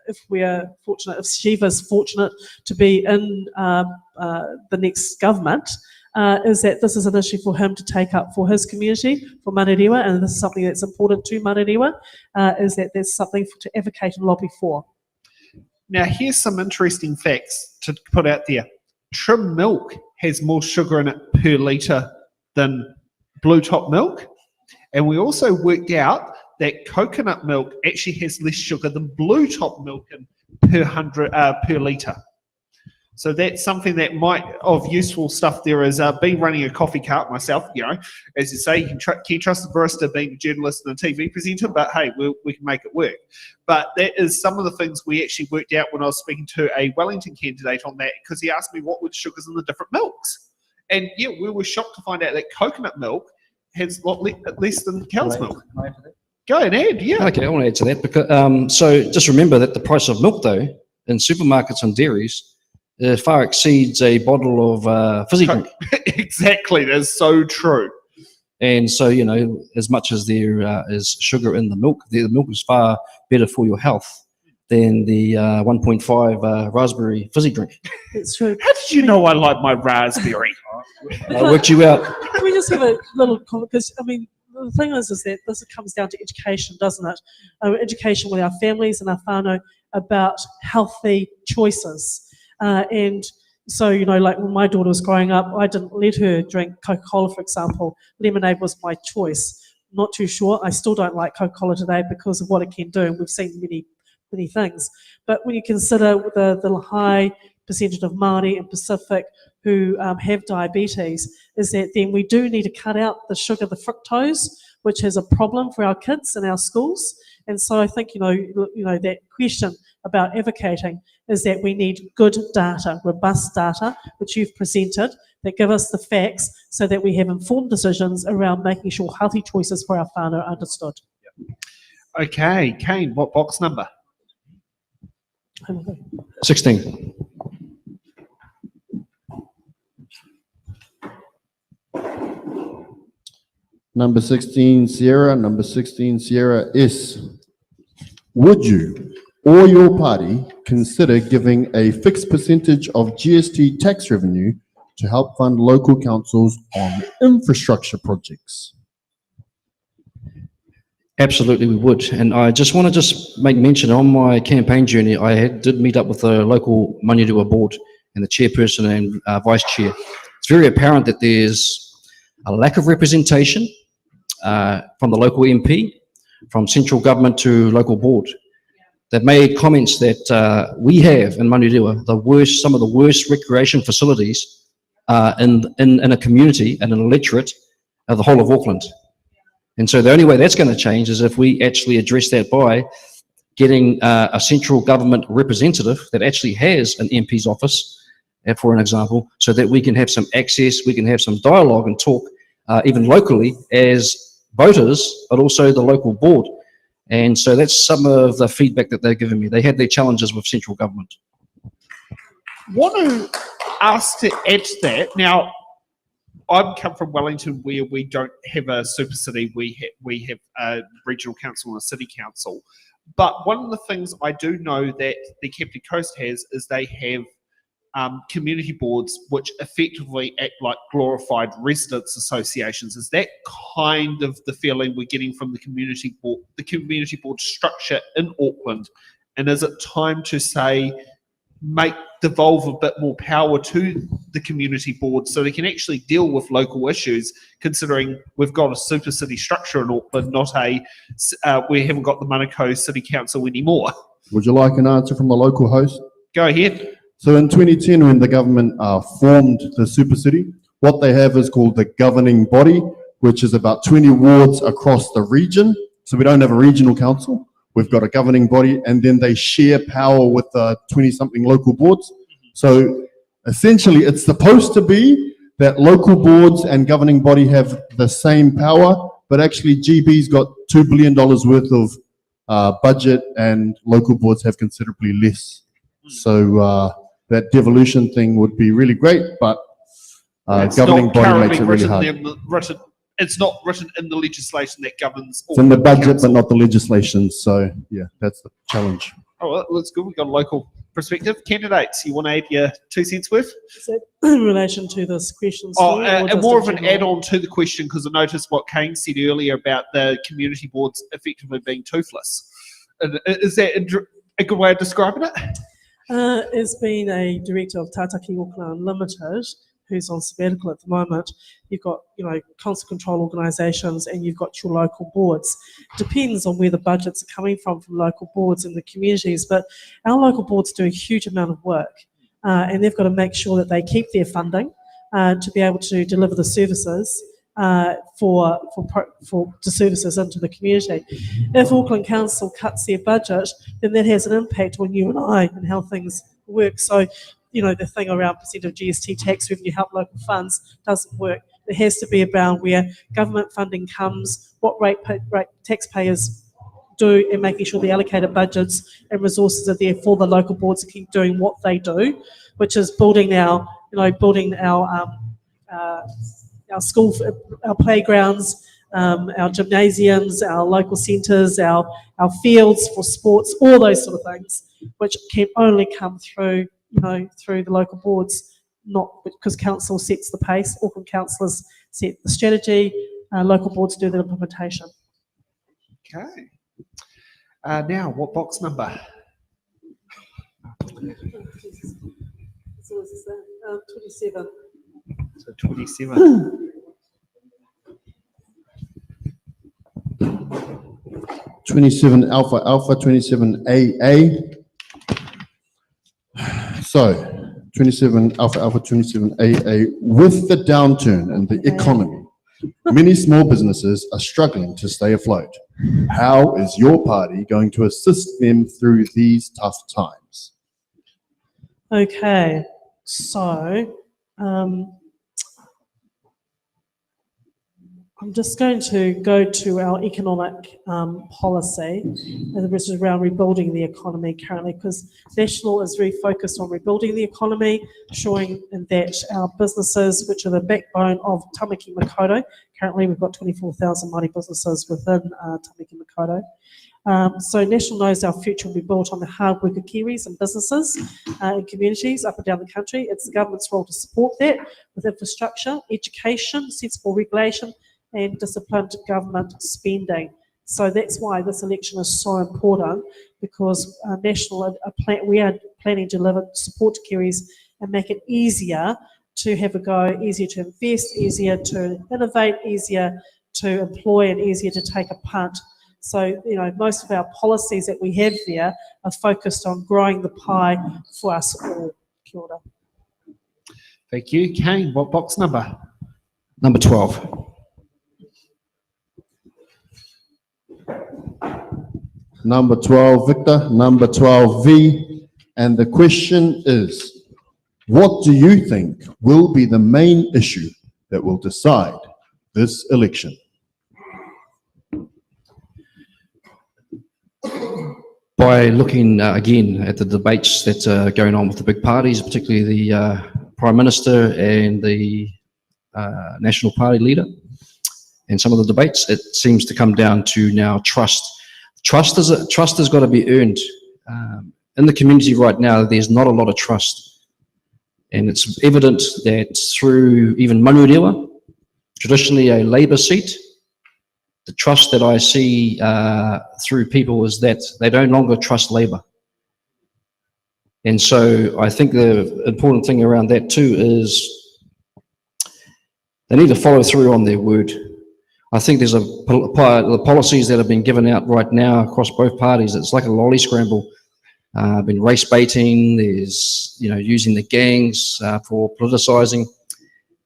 C: if we're fortunate, if Siva's fortunate to be in the next government, is that this is an issue for him to take up for his community, for Manurewa, and this is something that's important to Manurewa, is that there's something to advocate and lobby for.
B: Now, here's some interesting facts to put out there. Trim milk has more sugar in it per litre than blue top milk. And we also worked out that coconut milk actually has less sugar than blue top milk in per litre. So that's something that might, of useful stuff there is, been running a coffee cart myself, you know, as you say, can you trust the barista being a journalist and a TV presenter, but hey, we can make it work. But that is some of the things we actually worked out when I was speaking to a Wellington candidate on that, because he asked me what were the sugars in the different milks. And yeah, we were shocked to find out that coconut milk has a lot less than cow's milk. Go and add, yeah.
D: Okay, I want to add to that because so just remember that the price of milk, though, in supermarkets and dairies, far exceeds a bottle of fizzy drink.
B: Exactly, that's so true.
D: And so, you know, as much as there is sugar in the milk is far better for your health than the 1.5 raspberry fizzy drink.
C: It's true.
B: How did you know I like my raspberry?
D: I worked you out.
C: Can we just have a little comment? Because, I mean, the thing is that this comes down to education, doesn't it? Education with our families and our whānau about healthy choices. And so, you know, like when my daughter was growing up, I didn't let her drink Coca-Cola, for example. Lemonade was my choice. Not too sure. I still don't like Coca-Cola today because of what it can do. And we've seen many things. But when you consider the high percentage of Māori and Pacific who have diabetes, is that then we do need to cut out the sugar, the fructose, which is a problem for our kids in our schools. And so I think, you know that question about advocating is that we need good data, robust data, which you've presented, that give us the facts so that we have informed decisions around making sure healthy choices for our whānau are understood.
B: Okay, Caine, what box number?
D: 16.
A: Number 16 Sierra, number 16 Sierra S. Would you or your party consider giving a fixed percentage of GST tax revenue to help fund local councils on infrastructure projects?
D: Absolutely, we would. And I just want to make mention on my campaign journey, I did meet up with the local Manurewa board and the chairperson and vice chair. It's very apparent that there's a lack of representation from the local MP, from central government to local board. They've made comments that we have in Manurewa some of the worst recreation facilities in a community and an electorate of the whole of Auckland. And so the only way that's going to change is if we actually address that by getting a central government representative that actually has an MP's office, for an example, so that we can have some access, we can have some dialogue and talk even locally as voters, but also the local board. And so that's some of the feedback that they're giving me. They had their challenges with central government.
B: Want to ask to add to that. Now, I've come from Wellington where we don't have a super city. We have a regional council and a city council. But one of the things I do know that the Captain Coast has is they have community boards which effectively act like glorified residents associations. Is that kind of the feeling we're getting from the community board structure in Auckland? And is it time to say, devolve a bit more power to the community board so they can actually deal with local issues, considering we've got a super city structure in Auckland, not we haven't got the Manukau City Council anymore?
A: Would you like an answer from the local host?
B: Go ahead.
A: So in 2010, when the government formed the super city, what they have is called the governing body, which is about 20 wards across the region. So we don't have a regional council. We've got a governing body, and then they share power with 20-something local boards. So essentially, it's supposed to be that local boards and governing body have the same power, but actually GB's got $2 billion worth of budget, and local boards have considerably less. So that devolution thing would be really great, but governing body makes it really hard.
B: It's not written in the legislation that governs.
A: It's in the budget, but not the legislation. So yeah, that's the challenge.
B: Oh, well, that's good. We've got a local perspective. Candidates, you want to add your 2 cents worth?
C: Is that in relation to this question?
B: And more of an add-on to the question, because I noticed what Caine said earlier about the community boards effectively being toothless. Is that a good way of describing it?
C: As being a director of Tātaki Auckland Limited, who's on sabbatical at the moment, you've got, council control organisations, and you've got your local boards. Depends on where the budgets are coming from local boards in the communities, but our local boards do a huge amount of work, and they've got to make sure that they keep their funding to be able to deliver the services for the services into the community. If Auckland Council cuts their budget, then that has an impact on you and I and how things work. So, the thing around % of GST tax revenue help local funds doesn't work. It has to be about where government funding comes, what rate taxpayers do, and making sure the allocated budgets and resources are there for the local boards to keep doing what they do, which is building our school, our playgrounds, our gymnasiums, our local centres, our fields for sports, all those sort of things, which can only come through through the local boards, not because council sets the pace. Auckland councillors set the strategy, local boards do the implementation.
B: Okay. Now, what box number?
C: 27.
B: So 27.
A: 27 Alpha Alpha, 27 AA. So 27 Alpha Alpha, 27 AA. With the downturn in the economy, many small businesses are struggling to stay afloat. How is your party going to assist them through these tough times?
C: Okay, so I'm just going to go to our economic policy, which is around rebuilding the economy currently, because National is very focused on rebuilding the economy, showing that our businesses, which are the backbone of Tamaki Makaurau, currently we've got 24,000 Māori businesses within Tamaki Makaurau. So National knows our future will be built on the hard work of Kiwis and businesses and communities up and down the country. It's the government's role to support that with infrastructure, education, sensible regulation, and disciplined government spending. So that's why this election is so important, because National we are planning to deliver support to Kiwis and make it easier to have a go, easier to invest, easier to innovate, easier to employ, and easier to take a punt. So, most of our policies that we have there are focused on growing the pie for us all. Kia ora.
B: Thank you. Caine, what box number?
D: Number 12.
A: Number 12, Victor. Number 12, V. And the question is, what do you think will be the main issue that will decide this election?
D: By looking again at the debates that are going on with the big parties, particularly the Prime Minister and the National Party leader, and some of the debates, it seems to come down to now trust trust has got to be earned. In the community right now, there's not a lot of trust. And it's evident that through even Manurewa, traditionally a Labour seat, the trust that I see through people is that they no longer trust Labour. And so I think the important thing around that too is they need to follow through on their word. I think there's the policies that have been given out right now across both parties, it's like a lolly scramble. Been race baiting, there's, using the gangs for politicizing.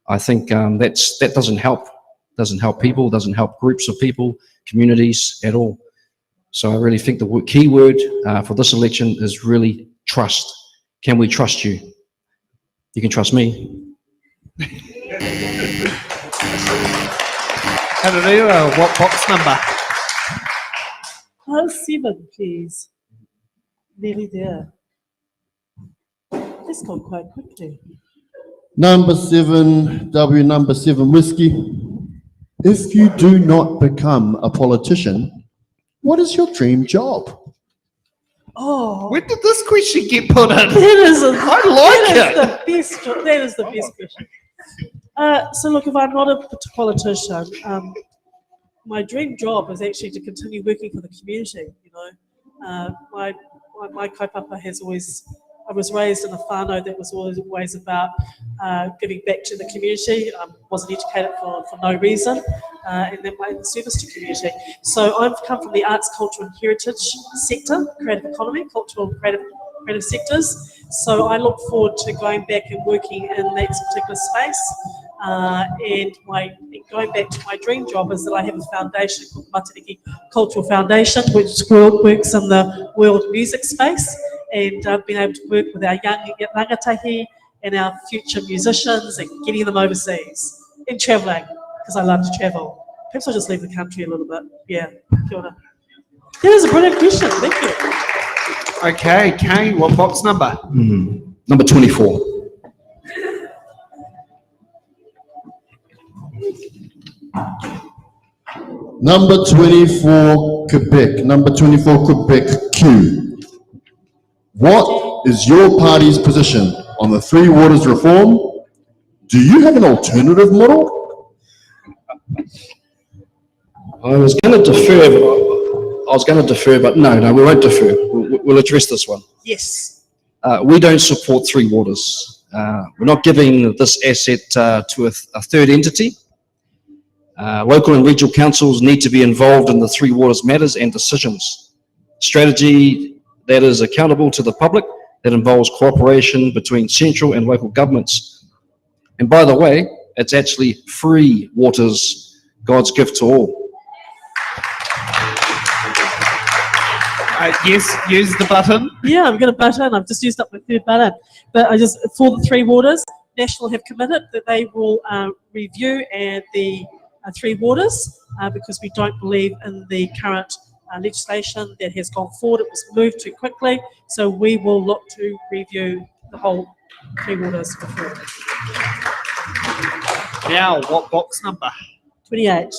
D: I think that doesn't help people, doesn't help groups of people, communities at all. So I really think the key word for this election is really trust. Can we trust you? You can trust me.
B: Hinurewa, what box number?
C: Siva, please. Nearly there. This gone quite quickly.
A: Number 7, number 7 whiskey. If you do not become a politician, what is your dream job?
C: Oh,
B: When did this question get put in?
C: that is a,
B: I like
C: that
B: it.
C: is the best. That is the best question. So look, if I'm not a politician, my dream job is actually to continue working for the community. My kaupapa has always. I was raised in a whānau that was always about giving back to the community. Wasn't educated for no reason, and then my service to community. So I've come from the arts, culture and heritage sector, creative economy, cultural and creative sectors. So I look forward to going back and working in that particular space. And going back to my dream job is that I have a foundation called Māori Cultural Foundation, which works in the world music space. And I've been able to work with our young rangatahi and our future musicians and getting them overseas and travelling, because I love to travel. Perhaps I'll just leave the country a little bit. Yeah, kia ora. That is a brilliant question, thank you.
B: Okay, Caine, what box number?
D: Number 24.
A: Number 24, Quebec. Number 24, Quebec Q. What is your party's position on the Three Waters reform? Do you have an alternative model?
D: I was going to defer, but no, we won't defer. We'll address this one.
C: Yes.
D: We don't support Three Waters. We're not giving this asset to a third entity. Local and regional councils need to be involved in the Three Waters matters and decisions. Strategy that is accountable to the public, that involves cooperation between central and local governments. And by the way, it's actually free waters, God's gift to all.
B: Yes, use the button.
C: Yeah, I'm going to butt in. I've just used up my third button. But for the Three Waters, National have committed that they will review the Three Waters because we don't believe in the current legislation that has gone forward. It was moved too quickly, so we will look to review the whole Three Waters reform.
B: Now, what box number?
C: 28.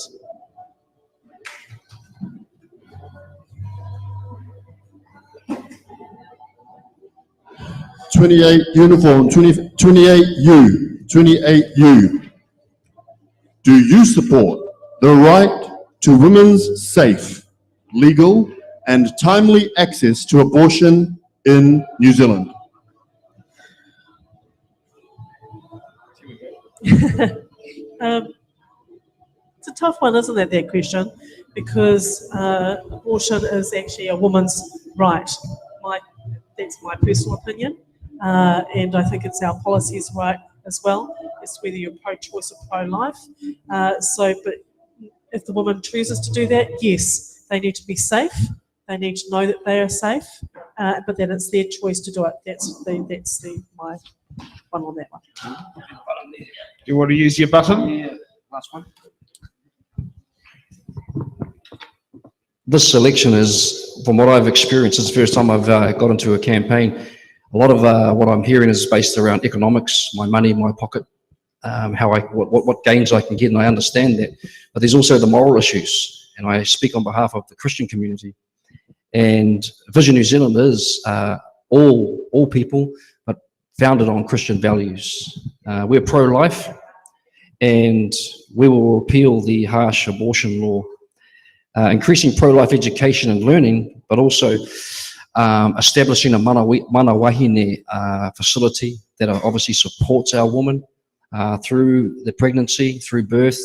A: Uniform, 28U. Do you support the right to women's safe, legal and timely access to abortion in New Zealand?
C: It's a tough one, isn't it, that question? Because abortion is actually a woman's right. That's my personal opinion. And I think it's our policy's right as well, as to whether you're pro-choice or pro-life. But if the woman chooses to do that, yes, they need to be safe. They need to know that they are safe, but that it's their choice to do it. That's my one on that one.
B: Do you want to use your button?
D: Yeah, last one. This election is, from what I've experienced, it's the first time I've got into a campaign. A lot of what I'm hearing is based around economics, my money in my pocket, what gains I can get, and I understand that. But there's also the moral issues, and I speak on behalf of the Christian community. And Vision New Zealand is all people, but founded on Christian values. We're pro-life, and we will repeal the harsh abortion law, increasing pro-life education and learning, but also establishing a mana wahine facility that obviously supports our women through the pregnancy, through birth,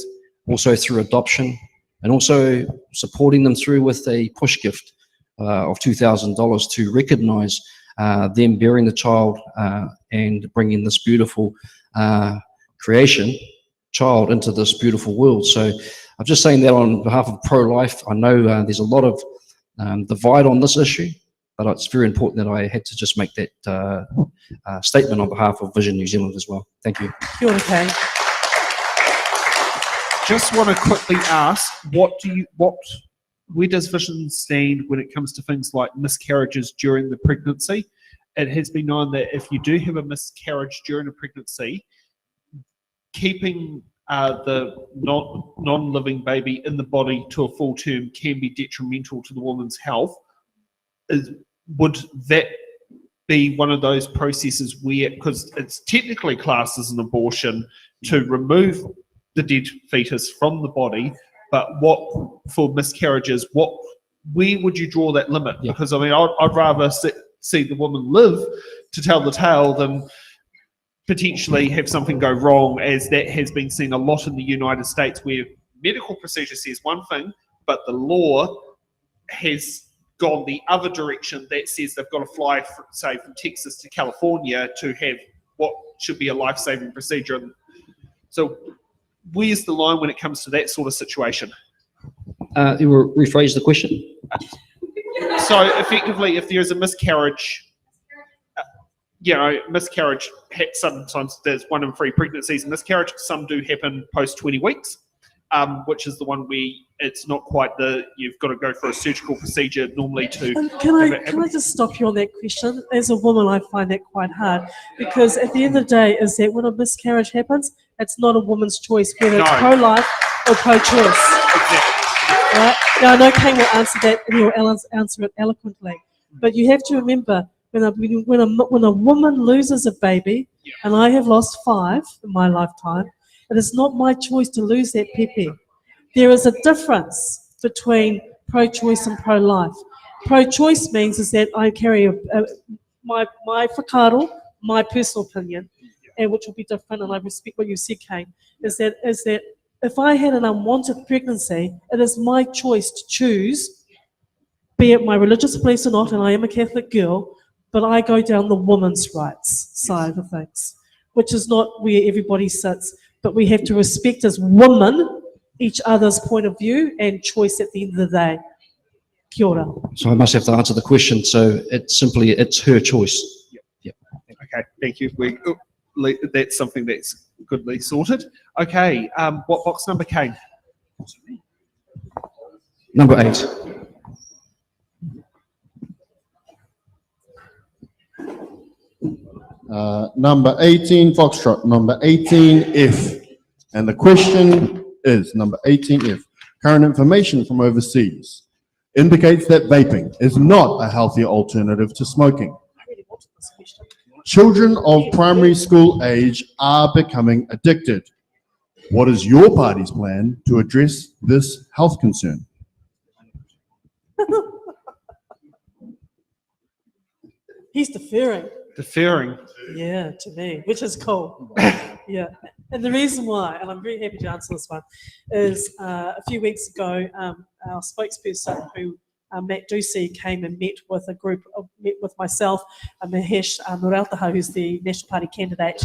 D: also through adoption, and also supporting them through with a push gift of $2,000 to recognise them bearing the child and bringing this beautiful child into this beautiful world. So I'm just saying that on behalf of pro-life. I know there's a lot of divide on this issue, but it's very important that I had to just make that statement on behalf of Vision New Zealand as well. Thank you.
C: Kia ora, Caine.
B: Just want to quickly ask, where does Vision stand when it comes to things like miscarriages during the pregnancy? It has been known that if you do have a miscarriage during a pregnancy, keeping the non-living baby in the body to a full term can be detrimental to the woman's health. Would that be one of those processes where, because it's technically classed as an abortion to remove the dead fetus from the body, but what for miscarriages, where would you draw that limit?
D: Yeah.
B: Because I mean, I'd rather see the woman live to tell the tale than potentially have something go wrong, as that has been seen a lot in the United States, where medical procedure says one thing, but the law has gone the other direction that says they've got to fly, say, from Texas to California to have what should be a life-saving procedure. So where's the line when it comes to that sort of situation?
D: You will rephrase the question.
B: So effectively, if there's a miscarriage, sometimes there's 1 in 3 pregnancies and miscarriage. Some do happen post 20 weeks, which is the one where it's not quite you've got to go for a surgical procedure normally to.
C: Can I just stop you on that question? As a woman, I find that quite hard, because at the end of the day, is that when a miscarriage happens, it's not a woman's choice, whether it's pro-life or pro-choice.
B: Exactly.
C: Right? Now, I know Caine will answer that, and he'll answer it eloquently, but you have to remember, when a woman loses a baby, and I have lost 5 in my lifetime, it is not my choice to lose that pepe. There is a difference between pro-choice and pro-life. Pro-choice means is that I carry my whakaaro, my personal opinion, and which will be different, and I respect what you said, Caine, is that if I had an unwanted pregnancy, it is my choice to choose, be it my religious beliefs or not, and I am a Catholic girl, but I go down the woman's rights side of things, which is not where everybody sits, but we have to respect as women each other's point of view and choice at the end of the day. Kia ora.
D: So I must have to answer the question. So it's her choice.
B: Yep. Okay, thank you. That's something that's goodly sorted. Okay, what box number, Caine?
D: Number 8.
A: Number 18, Foxtrot, number 18F. And the question is, number 18F, current information from overseas indicates that vaping is not a healthier alternative to smoking.
C: I really wanted this question.
A: Children of primary school age are becoming addicted. What is your party's plan to address this health concern?
C: He's deferring.
B: Deferring.
C: Yeah, to me, which is cool. Yeah, and the reason why, and I'm very happy to answer this one, is a few weeks ago, our spokesperson, who Matt Ducey, came and met with myself, Mahesh Muraltaha, who's the National Party candidate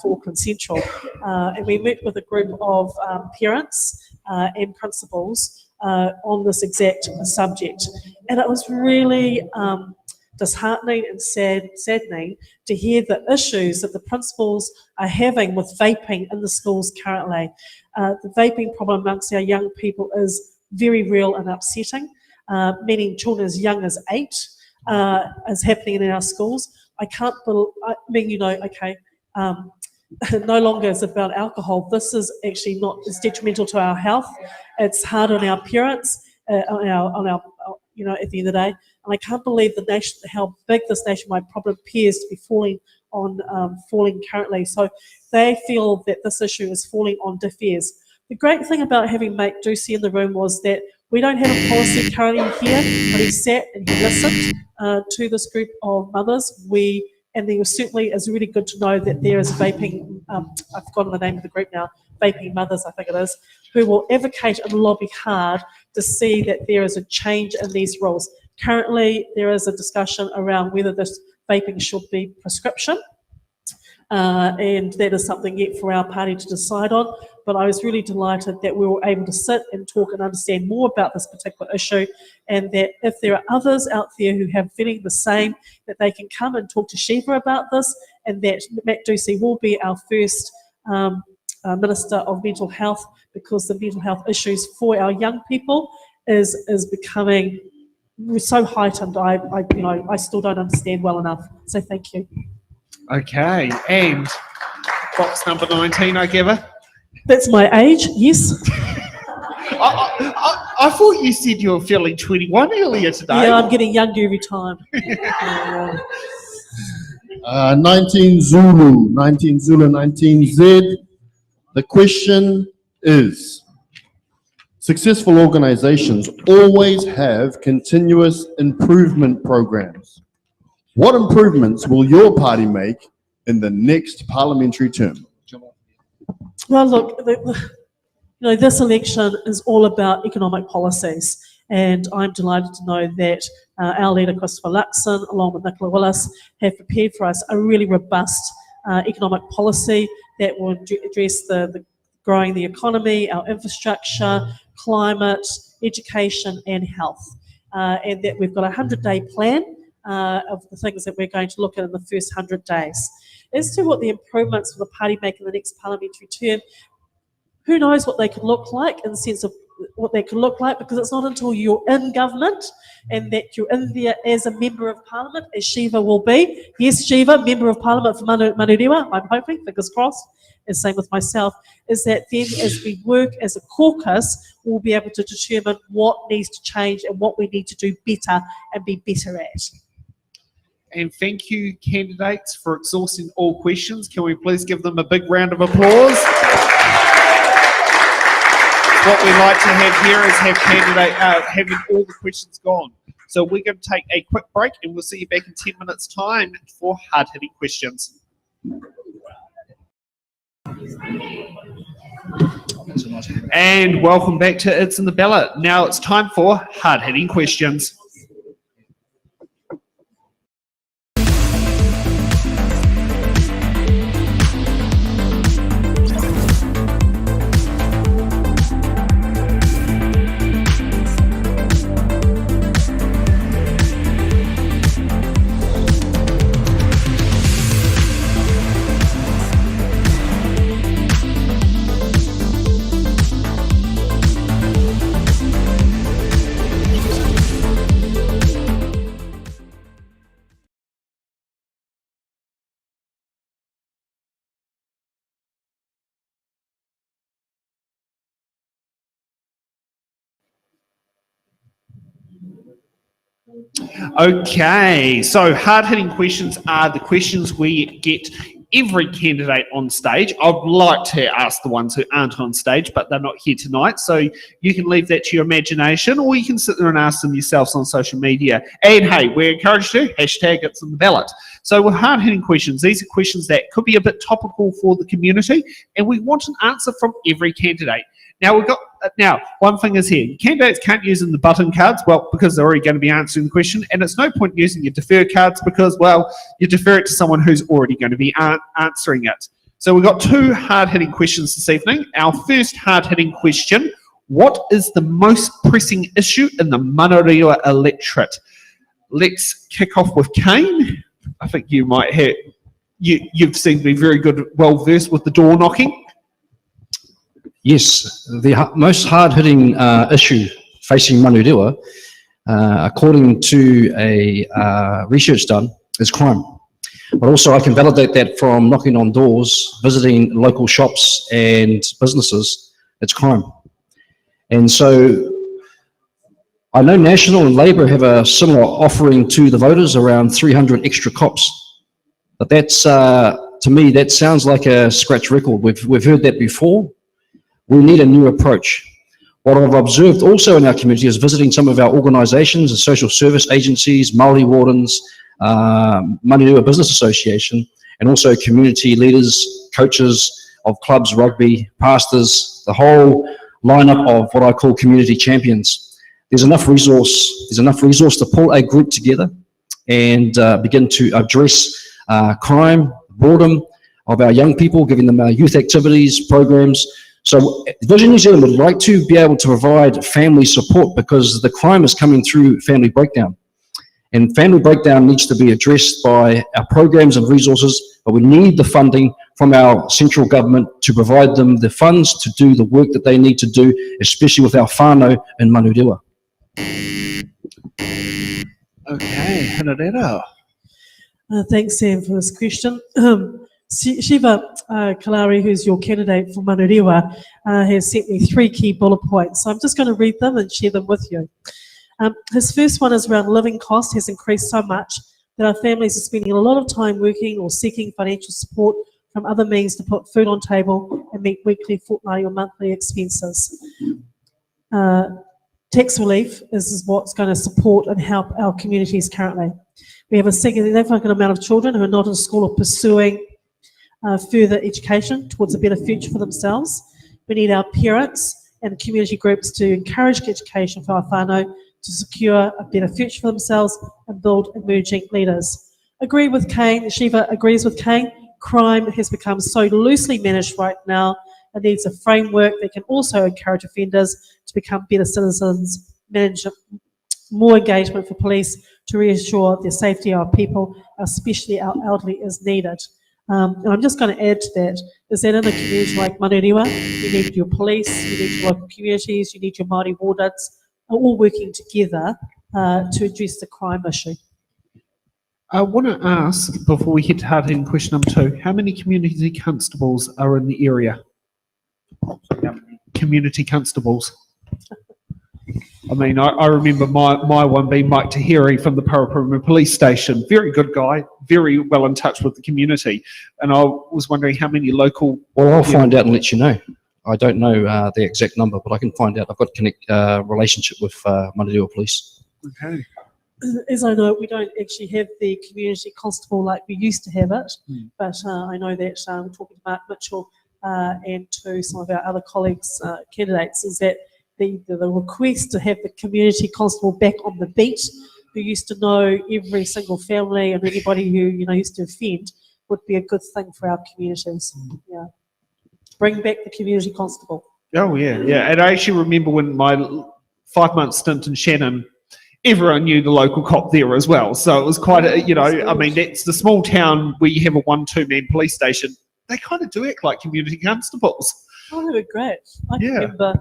C: for Auckland Central, and we met with a group of parents and principals on this exact subject, and it was really disheartening and saddening to hear the issues that the principals are having with vaping in the schools currently. The vaping problem amongst our young people is very real and upsetting. Many children as young as 8 is happening in our schools. I can't believe, no longer is it about alcohol. This is actually not, it's detrimental to our health. It's hard on our parents, on our at the end of the day. And I can't believe how big this nationwide problem appears to be falling currently. So they feel that this issue is falling on deaf ears. The great thing about having Mate Ducey in the room was that we don't have a policy currently here, but he sat and he listened to this group of mothers. And there certainly is really good to know that there is vaping, I've forgotten the name of the group now, Vaping Mothers, I think it is, who will advocate and lobby hard to see that there is a change in these rules. Currently, there is a discussion around whether this vaping should be prescription, and that is something yet for our party to decide on. But I was really delighted that we were able to sit and talk and understand more about this particular issue, and that if there are others out there who have feeling the same, that they can come and talk to Siva about this, and that Matt Ducey will be our first Minister of Mental Health, because the mental health issues for our young people is becoming so heightened. I still don't understand well enough. So thank you.
B: Okay, and box number 19, I gather.
C: That's my age, yes.
B: I thought you said you were feeling 21 earlier today.
C: Yeah, I'm getting younger every time.
A: 19 Zulu, 19Z. The question is, successful organizations always have continuous improvement programs. What improvements will your party make in the next parliamentary term?
C: Well, look, this election is all about economic policies, and I'm delighted to know that our leader, Christopher Luxon, along with Nicola Willis, have prepared for us a really robust economic policy that will address the growing the economy, our infrastructure, climate, education, and health. And that we've got a 100-day plan of the things that we're going to look at in the first 100 days. As to what the improvements for the party make in the next parliamentary term, who knows what they could look like, in the sense of what they could look like, because it's not until you're in government and that you're in there as a member of parliament, as Siva will be. Yes, Siva, member of parliament for Manurewa, I'm hoping, fingers crossed, and same with myself, is that then as we work as a caucus, we'll be able to determine what needs to change and what we need to do better and be better at.
B: And thank you, candidates, for exhausting all questions. Can we please give them a big round of applause? What we like to have here is have having all the questions gone. So we're going to take a quick break, and we'll see you back in 10 minutes' time for hard-hitting questions. And welcome back to It's in the Ballot. Now it's time for hard-hitting questions. Okay, so hard-hitting questions are the questions we get every candidate on stage. I'd like to ask the ones who aren't on stage, but they're not here tonight, so you can leave that to your imagination, or you can sit there and ask them yourselves on social media. And hey, we're encouraged to hashtag It's in the Ballot. So with hard-hitting questions, these are questions that could be a bit topical for the community, and we want an answer from every candidate. Now, one thing is here, candidates can't use in the button cards, well, because they're already going to be answering the question, and it's no point using your defer cards because, well, you defer it to someone who's already going to be answering it. So we've got two hard-hitting questions this evening. Our first hard-hitting question, what is the most pressing issue in the Manurewa Electorate? Let's kick off with Caine. I think you might have, you've seemed to be very good, well-versed with the door knocking.
D: Yes, the most hard-hitting issue facing Manurewa, according to a research done, is crime. But also I can validate that from knocking on doors, visiting local shops and businesses, it's crime. And so I know National and Labour have a similar offering to the voters, around 300 extra cops. But that's, to me, that sounds like a scratch record. We've heard that before. We need a new approach. What I've observed also in our community is visiting some of our organisations and social service agencies, Māori Wardens, Manurewa Business Association, and also community leaders, coaches of clubs, rugby, pastors, the whole lineup of what I call community champions. There's enough resource to pull a group together and begin to address crime, boredom of our young people, giving them youth activities, programs. So Vision New Zealand would like to be able to provide family support because the crime is coming through family breakdown. And family breakdown needs to be addressed by our programs and resources, but we need the funding from our central government to provide them the funds to do the work that they need to do, especially with our whānau in Manurewa.
B: Okay, Hinurewa.
C: Thanks, Sam, for this question. Siva Kilari, who's your candidate for Manurewa, has sent me 3 key bullet points. So I'm just going to read them and share them with you. His first one is around living cost has increased so much that our families are spending a lot of time working or seeking financial support from other means to put food on table and meet weekly, fortnightly or monthly expenses. Tax relief is what's going to support and help our communities currently. We have a significant amount of children who are not in school or pursuing further education towards a better future for themselves. We need our parents and community groups to encourage education for our whānau to secure a better future for themselves and build emerging leaders. Agree with Caine, Siva agrees with Caine, crime has become so loosely managed right now. It needs a framework that can also encourage offenders to become better citizens, manage more engagement for police to reassure the safety of our people, especially our elderly, is needed. And I'm just going to add to that, is that in a community like Manurewa, you need your police, you need your local communities, you need your Māori wardens, all working together to address the crime issue.
B: I want to ask, before we head to hard hitting question number 2, how many community constables are in the area? Community constables. I mean, I remember my one being Mike Tahiri from the Paraparaumu police station. Very good guy, very well in touch with the community. And I was wondering how many local...
D: Well, I'll find out and let you know. I don't know the exact number, but I can find out. I've got a relationship with Manurewa Police.
B: Okay.
C: As I know, we don't actually have the community constable like we used to have it, but I know that talking to Mark Mitchell and to some of our other colleagues, candidates, is that the request to have the community constable back on the beat, who used to know every single family and anybody who used to offend, would be a good thing for our communities. Yeah, bring back the community constable.
B: Oh yeah, yeah. And I actually remember when my 5-month stint in Shannon, everyone knew the local cop there as well. So it was quite a, I mean, that's the small town where you have a 1-2 man police station. They kind of do act like community constables.
C: Oh, they were great. I can remember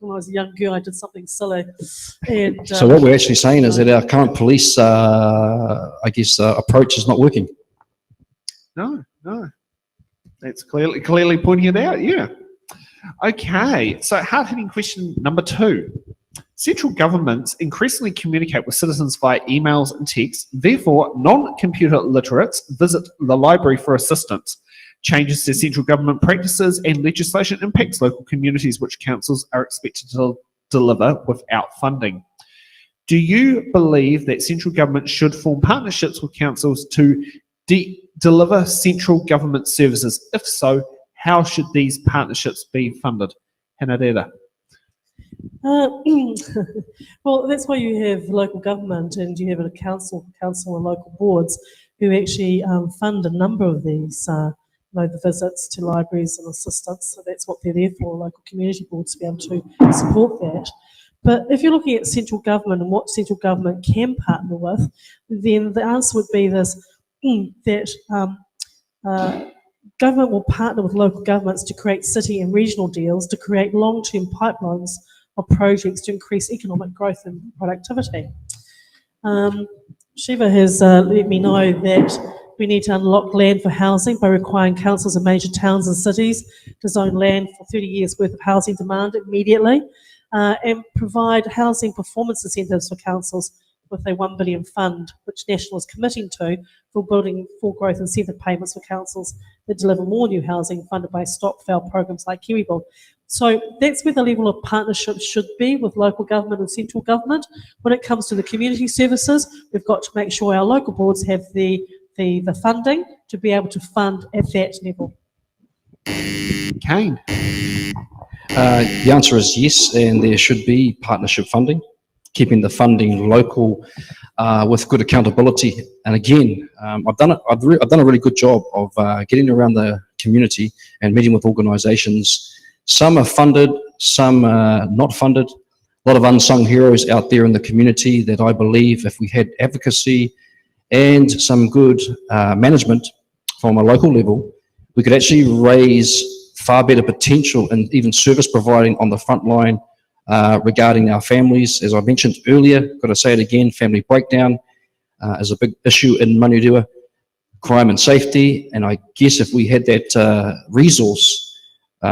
C: when I was a young girl, I did something silly. And,
D: so what we're actually saying is that our current police, approach is not working.
B: No. That's clearly pointing it out, yeah. Okay, so hard-hitting question number 2. Central governments increasingly communicate with citizens via emails and texts. Therefore, non-computer literates visit the library for assistance. Changes to central government practices and legislation impacts local communities, which councils are expected to deliver without funding. Do you believe that central government should form partnerships with councils to deliver central government services? If so, how should these partnerships be funded? Hinurewa.
C: Well, that's why you have local government and you have a council and local boards who actually fund a number of these the visits to libraries and assistance. So that's what they're there for, local community boards, to be able to support that. But if you're looking at central government and what central government can partner with, then the answer would be this, that government will partner with local governments to create city and regional deals to create long-term pipelines of projects to increase economic growth and productivity. Siva has let me know that we need to unlock land for housing by requiring councils in major towns and cities to zone land for 30 years worth of housing demand immediately. and provide housing performance incentives for councils with a $1 billion fund, which National is committing to, for building full growth incentive payments for councils that deliver more new housing funded by stop-fail programs like KiwiBuild. So that's where the level of partnership should be with local government and central government. When it comes to the community services, we've got to make sure our local boards have the funding to be able to fund at that level.
B: Caine.
D: The answer is yes, and there should be partnership funding, keeping the funding local with good accountability. And again, I've done a really good job of getting around the community and meeting with organisations. Some are funded, some are not funded. A lot of unsung heroes out there in the community that I believe if we had advocacy and some good management from a local level, we could actually raise far better potential and even service providing on the front line regarding our families. As I mentioned earlier, got to say it again, family breakdown is a big issue in Manurewa, crime and safety, and I guess if we had that resource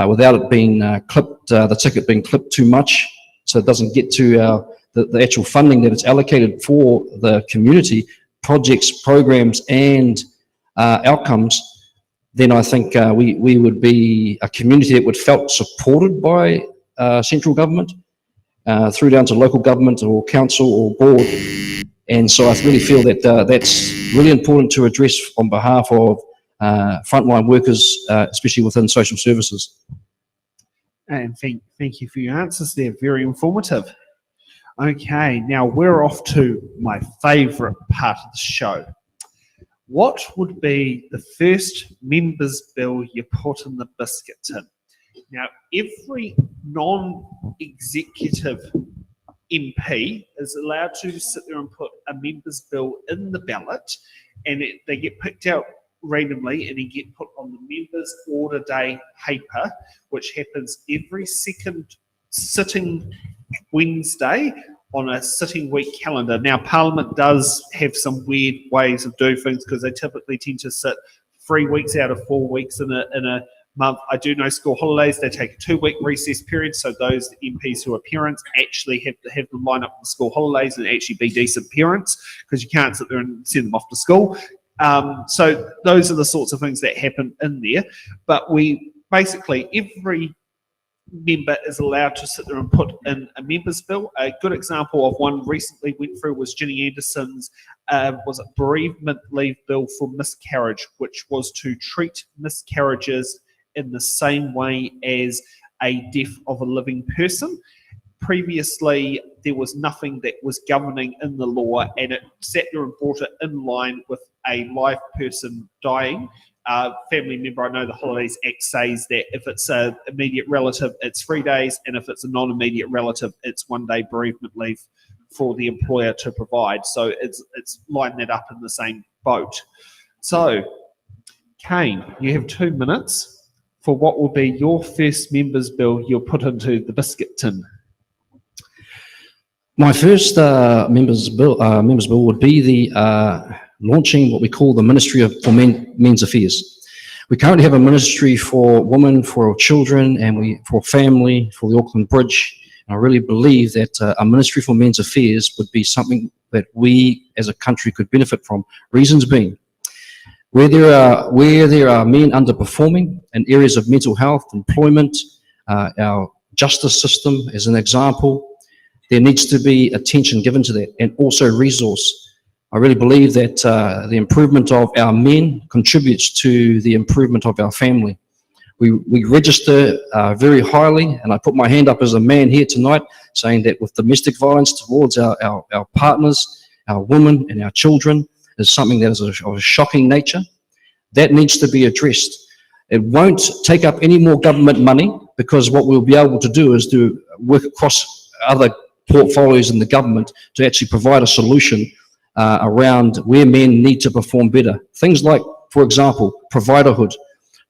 D: without it being clipped, the ticket being clipped too much, so it doesn't get to the actual funding that it's allocated for the community, projects, programs and outcomes, then I think we would be a community that would felt supported by central government through down to local government or council or board. And so I really feel that that's really important to address on behalf of frontline workers, especially within social services.
B: And thank you for your answers there, very informative. Okay, now we're off to my favourite part of the show. What would be the first members' bill you put in the biscuit tin? Now, every non-executive MP is allowed to sit there and put a members' bill in the ballot, and they get picked out randomly and they get put on the members' order day paper, which happens every second sitting Wednesday on a sitting week calendar. Now, Parliament does have some weird ways of doing things because they typically tend to sit 3 weeks out of 4 weeks in a month. I do know school holidays, they take a 2-week recess period, so those MPs who are parents actually have to have them line up for school holidays and actually be decent parents, because you can't sit there and send them off to school. So those are the sorts of things that happen in there. But we basically, every member is allowed to sit there and put in a members' bill. A good example of one recently went through was Ginny Anderson's bereavement leave bill for miscarriage, which was to treat miscarriages in the same way as a death of a living person. Previously, there was nothing that was governing in the law, and it sat there and brought it in line with a live person dying. Family member, I know the Holidays Act says that if it's an immediate relative, it's 3 days, and if it's a non-immediate relative, it's 1 day bereavement leave for the employer to provide. So it's lined that up in the same boat. So, Caine, you have 2 minutes for what will be your first members' bill you'll put into the biscuit tin.
D: My first members' bill would be the launching what we call the Ministry for Men's Affairs. We currently have a ministry for women, for children, and for family, for the Auckland Bridge. And I really believe that a Ministry for Men's Affairs would be something that we as a country could benefit from. Reasons being, where there are men underperforming in areas of mental health, employment, our justice system as an example, there needs to be attention given to that, and also resource. I really believe that the improvement of our men contributes to the improvement of our family. We register very highly, and I put my hand up as a man here tonight, saying that with domestic violence towards our partners, our women and our children is something that is of a shocking nature. That needs to be addressed. It won't take up any more government money, because what we'll be able to do is to work across other portfolios in the government to actually provide a solution around where men need to perform better. Things like, for example, providerhood.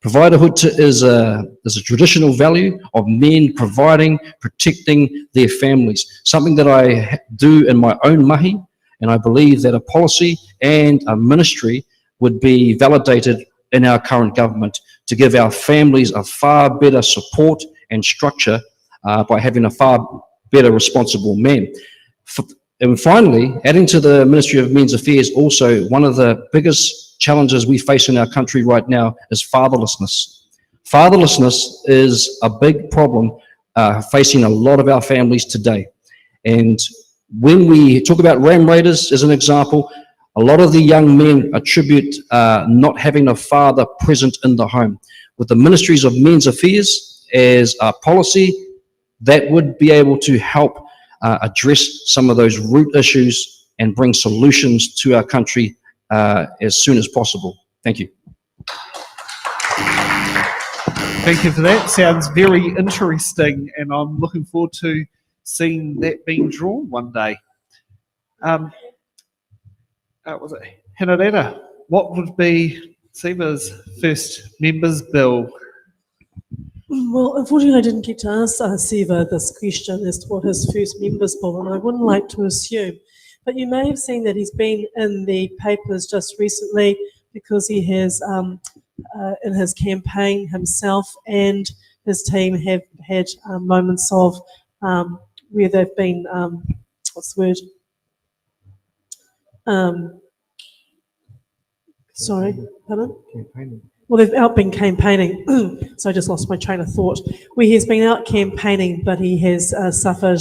D: Providerhood is a traditional value of men providing, protecting their families. Something that I do in my own mahi, and I believe that a policy and a ministry would be validated in our current government to give our families a far better support and structure by having a far better responsible man. And finally, adding to the Ministry of Men's Affairs, also one of the biggest challenges we face in our country right now is fatherlessness. Fatherlessness is a big problem facing a lot of our families today. And when we talk about Ram Raiders as an example, a lot of the young men attribute not having a father present in the home. With the Ministries of Men's Affairs as a policy, that would be able to help address some of those root issues and bring solutions to our country as soon as possible. Thank you.
B: Thank you for that. Sounds very interesting, and I'm looking forward to seeing that being drawn one day. Was it Hinurewa? What would be Siva's first members' bill?
C: Well, unfortunately, I didn't get to ask Siva this question as to what his first members' bill, and I wouldn't like to assume. But you may have seen that he's been in the papers just recently because he has, in his campaign himself and his team have had moments of where they've been, what's the word? Sorry, pardon?
D: Campaigning.
C: Well, they've out been campaigning, so I just lost my train of thought. Where he's been out campaigning, but he has suffered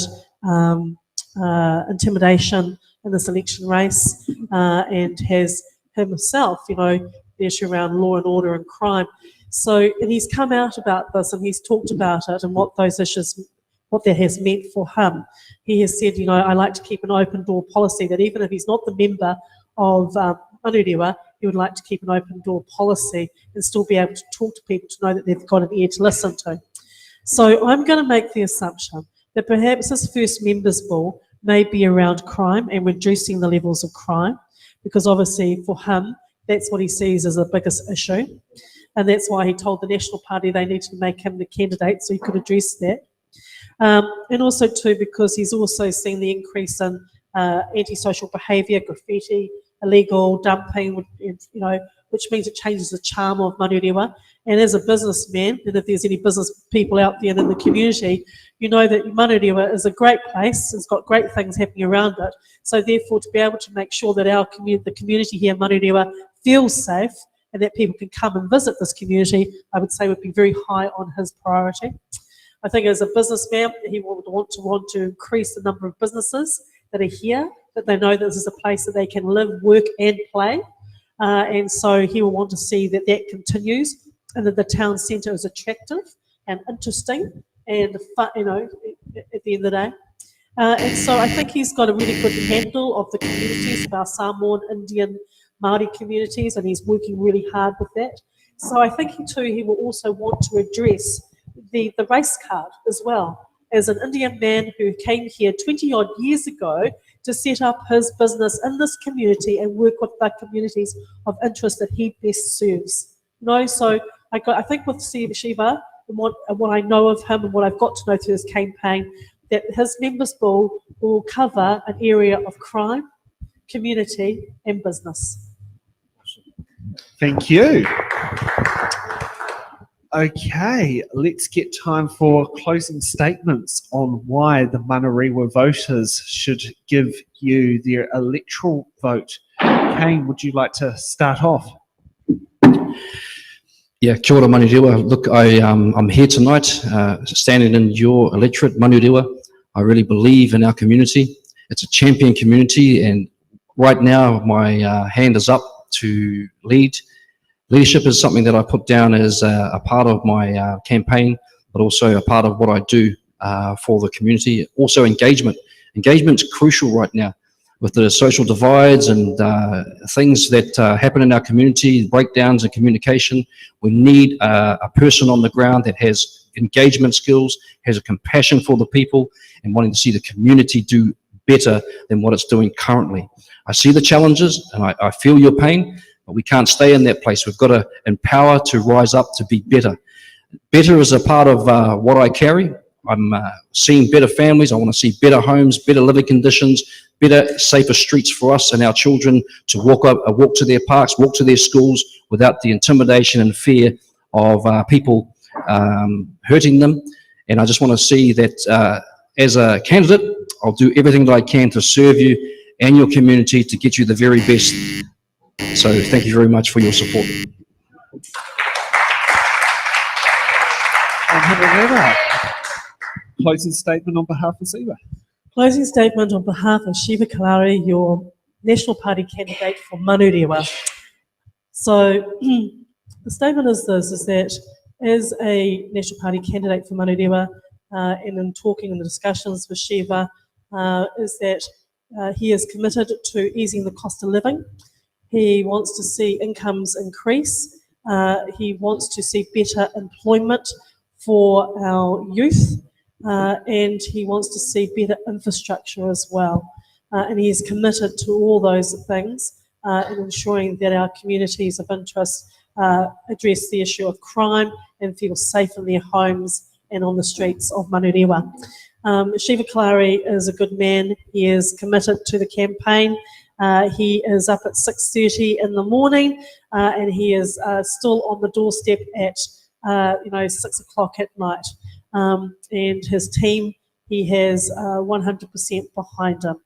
C: intimidation in this election race and has himself, the issue around law and order and crime. So, and he's come out about this and he's talked about it and what those issues, what that has meant for him. He has said, I like to keep an open door policy, that even if he's not the member of Manurewa, he would like to keep an open door policy and still be able to talk to people to know that they've got an ear to listen to. So I'm going to make the assumption that perhaps his first members' bill may be around crime and reducing the levels of crime, because obviously for him, that's what he sees as the biggest issue. And that's why he told the National Party they needed to make him the candidate so he could address that. And also too, because he's also seen the increase in antisocial behaviour, graffiti, illegal dumping, which means it changes the charm of Manurewa. And as a businessman, and if there's any business people out there in the community, you know that Manurewa is a great place. It's got great things happening around it. So therefore, to be able to make sure that the community here in Manurewa feels safe and that people can come and visit this community, I would say would be very high on his priority. I think as a businessman, he would want to increase the number of businesses that are here, that they know that this is a place that they can live, work and play. And so he will want to see that that continues and that the town centre is attractive and interesting and fun, at the end of the day. And so I think he's got a really good handle of the communities of our Samoan, Indian, Māori communities, and he's working really hard with that. So I think he will also want to address the race card as well. As an Indian man who came here 20 odd years ago to set up his business in this community and work with the communities of interest that he best serves. So I think with Siva and what I know of him and what I've got to know through his campaign, that his members' bill will cover an area of crime, community and business.
B: Thank you. Okay, let's get time for closing statements on why the Manurewa voters should give you their electoral vote. Caine, would you like to start off?
D: Yeah, kia ora Manurewa. Look, I'm here tonight standing in your electorate, Manurewa. I really believe in our community. It's a champion community, and right now my hand is up to lead. Leadership is something that I put down as a part of my campaign, but also a part of what I do for the community. Also engagement. Engagement's crucial right now with the social divides and things that happen in our community, breakdowns in communication. We need a person on the ground that has engagement skills, has a compassion for the people, and wanting to see the community do better than what it's doing currently. I see the challenges and I feel your pain, but we can't stay in that place. We've got to empower to rise up to be better. Better is a part of what I carry. I'm seeing better families. I want to see better homes, better living conditions, better, safer streets for us and our children to walk to their parks, walk to their schools without the intimidation and fear of people hurting them. And I just want to see that as a candidate, I'll do everything that I can to serve you and your community to get you the very best. So thank you very much for your support.
B: And Hinurewa, closing statement on behalf of Siva.
C: Closing statement on behalf of Siva Kilari, your National Party candidate for Manurewa. So the statement is this, is that as a National Party candidate for Manurewa, and in talking in the discussions with Siva, is that he is committed to easing the cost of living. He wants to see incomes increase. He wants to see better employment for our youth, and he wants to see better infrastructure as well. And he is committed to all those things in ensuring that our communities of interest address the issue of crime and feel safe in their homes and on the streets of Manurewa. Siva Kilari is a good man. He is committed to the campaign. He is up at 6:30 in the morning, and he is still on the doorstep at 6 o'clock at night. And his team, he has 100% behind him.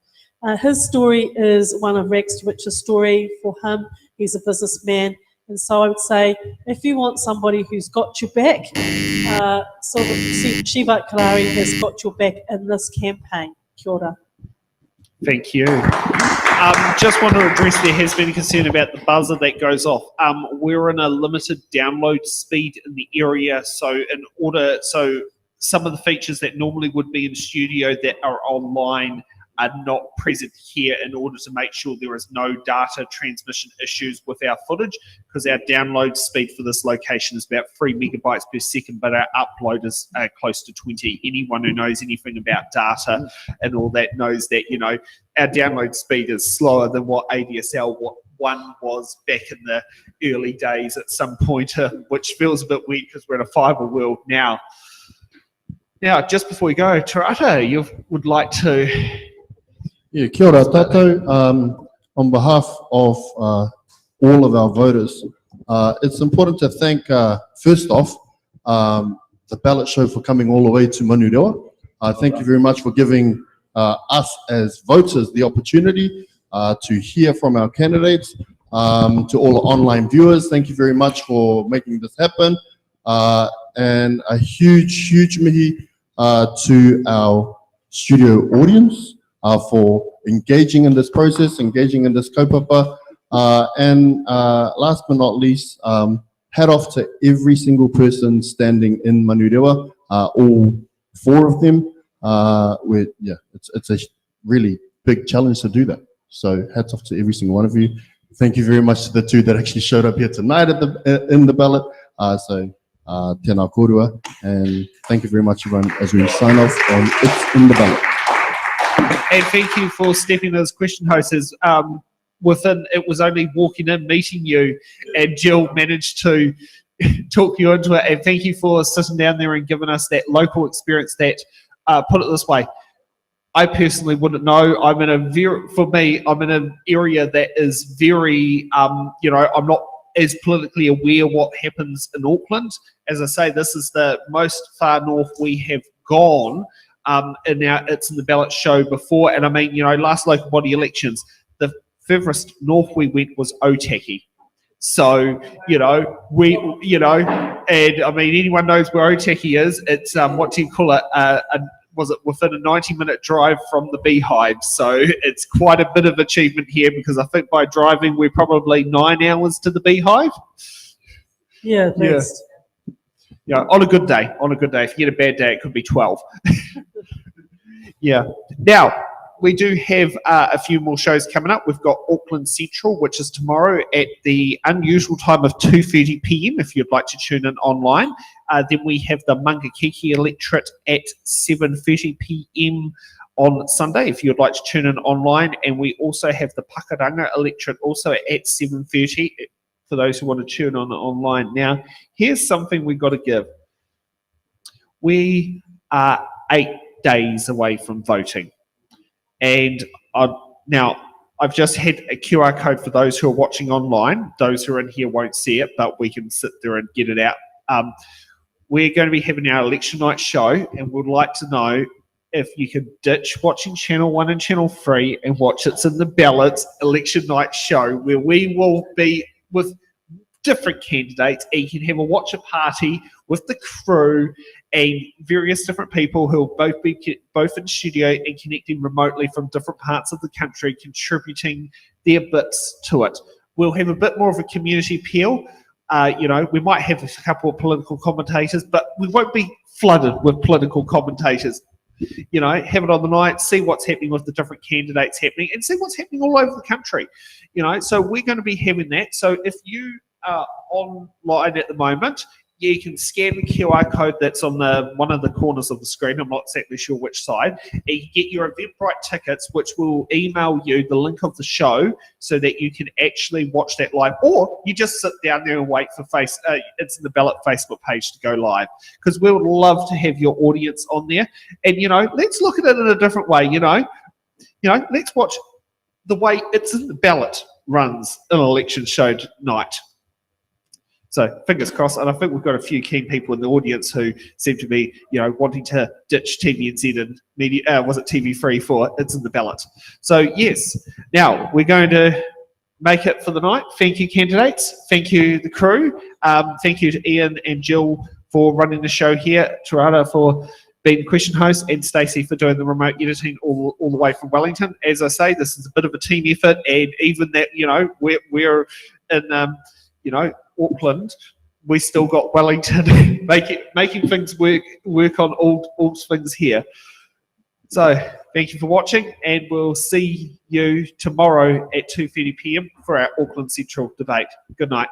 C: His story is one of rags to riches story for him. He's a businessman. And so I would say, if you want somebody who's got your back, Siva Kilari has got your back in this campaign. Kia ora.
B: Thank you. Just want to address, there has been concern about the buzzer that goes off. We're in a limited download speed in the area, so some of the features that normally would be in studio that are online are not present here in order to make sure there is no data transmission issues with our footage, because our download speed for this location is about 3 megabytes per second, but our upload is close to 20. Anyone who knows anything about data and all that knows that, our download speed is slower than what ADSL one was back in the early days at some point, which feels a bit weird because we're in a fibre world now. Now, just before we go, Tarata, you would like to...
A: Yeah, kia ora tātou. On behalf of all of our voters, it's important to thank, first off, the Ballot Show for coming all the way to Manurewa. Thank you very much for giving us as voters the opportunity to hear from our candidates. To all the online viewers, thank you very much for making this happen. And a huge mihi to our studio audience for engaging in this process, engaging in this kaupapa. And last but not least, hat off to every single person standing in Manurewa, all 4 of them. It's a really big challenge to do that. So hats off to every single one of you. Thank you very much to the 2 that actually showed up here tonight at in the ballot. Tēnā kōrua, and thank you very much, everyone, as we sign off on It's in the Ballot.
B: And thank you for stepping in as question host. It was only walking in, meeting you, and Jill managed to talk you into it. And thank you for sitting down there and giving us that local experience that, put it this way, I personally wouldn't know. I'm in an area that is very, I'm not as politically aware what happens in Auckland. As I say, this is the most far north we have gone. And now it's in the Ballot Show before. And I mean, last local body elections, the furthest north we went was Otaki. So, and I mean, anyone knows where Otaki is. It's, was it within a 90-minute drive from the Beehive? So it's quite a bit of achievement here, because I think by driving, we're probably 9 hours to the Beehive.
C: Yeah, thanks.
B: Yeah, on a good day. If you get a bad day, it could be 12. Yeah. Now, we do have a few more shows coming up. We've got Auckland Central, which is tomorrow at the unusual time of 2:30 p.m. if you'd like to tune in online. Then we have the Mangakiki Electorate at 7:30 p.m. on Sunday if you'd like to tune in online. And we also have the Pakaranga Electorate also at 7:30 for those who want to tune on online. Now, here's something we've got to give. We are 8 days away from voting. And I've just had a QR code for those who are watching online. Those who are in here won't see it, but we can sit there and get it out. We're going to be having our election night show, and we'd like to know if you could ditch watching Channel 1 and Channel 3 and watch It's in the Ballot election night show, where we will be with different candidates, and you can have a watcher party with the crew and various different people who will both be both in studio and connecting remotely from different parts of the country, contributing their bits to it. We'll have a bit more of a community appeal. We might have a couple of political commentators, but we won't be flooded with political commentators. Have it on the night, see what's happening with the different candidates happening, and see what's happening all over the country. So we're going to be having that. So if you are online at the moment, you can scan the QR code that's on one of the corners of the screen. I'm not exactly sure which side. And you get your Eventbrite tickets, which will email you the link of the show so that you can actually watch that live. Or you just sit down there and wait for It's in the Ballot Facebook page to go live. Because we would love to have your audience on there. And, let's look at it in a different way, Let's watch the way It's in the Ballot runs an election show tonight. So fingers crossed, and I think we've got a few keen people in the audience who seem to be, wanting to ditch TVNZ and media. Was it TV3 for It's in the Ballot? So yes, now we're going to make it for the night. Thank you, candidates. Thank you, the crew. Thank you to Ian and Jill for running the show here. Tarada for being question host, and Stacey for doing the remote editing all the way from Wellington. As I say, this is a bit of a team effort, and even that, we're in, Auckland, we still got Wellington making things work on all things here. So thank you for watching, and we'll see you tomorrow at 2:30 p.m. for our Auckland Central debate. Good night.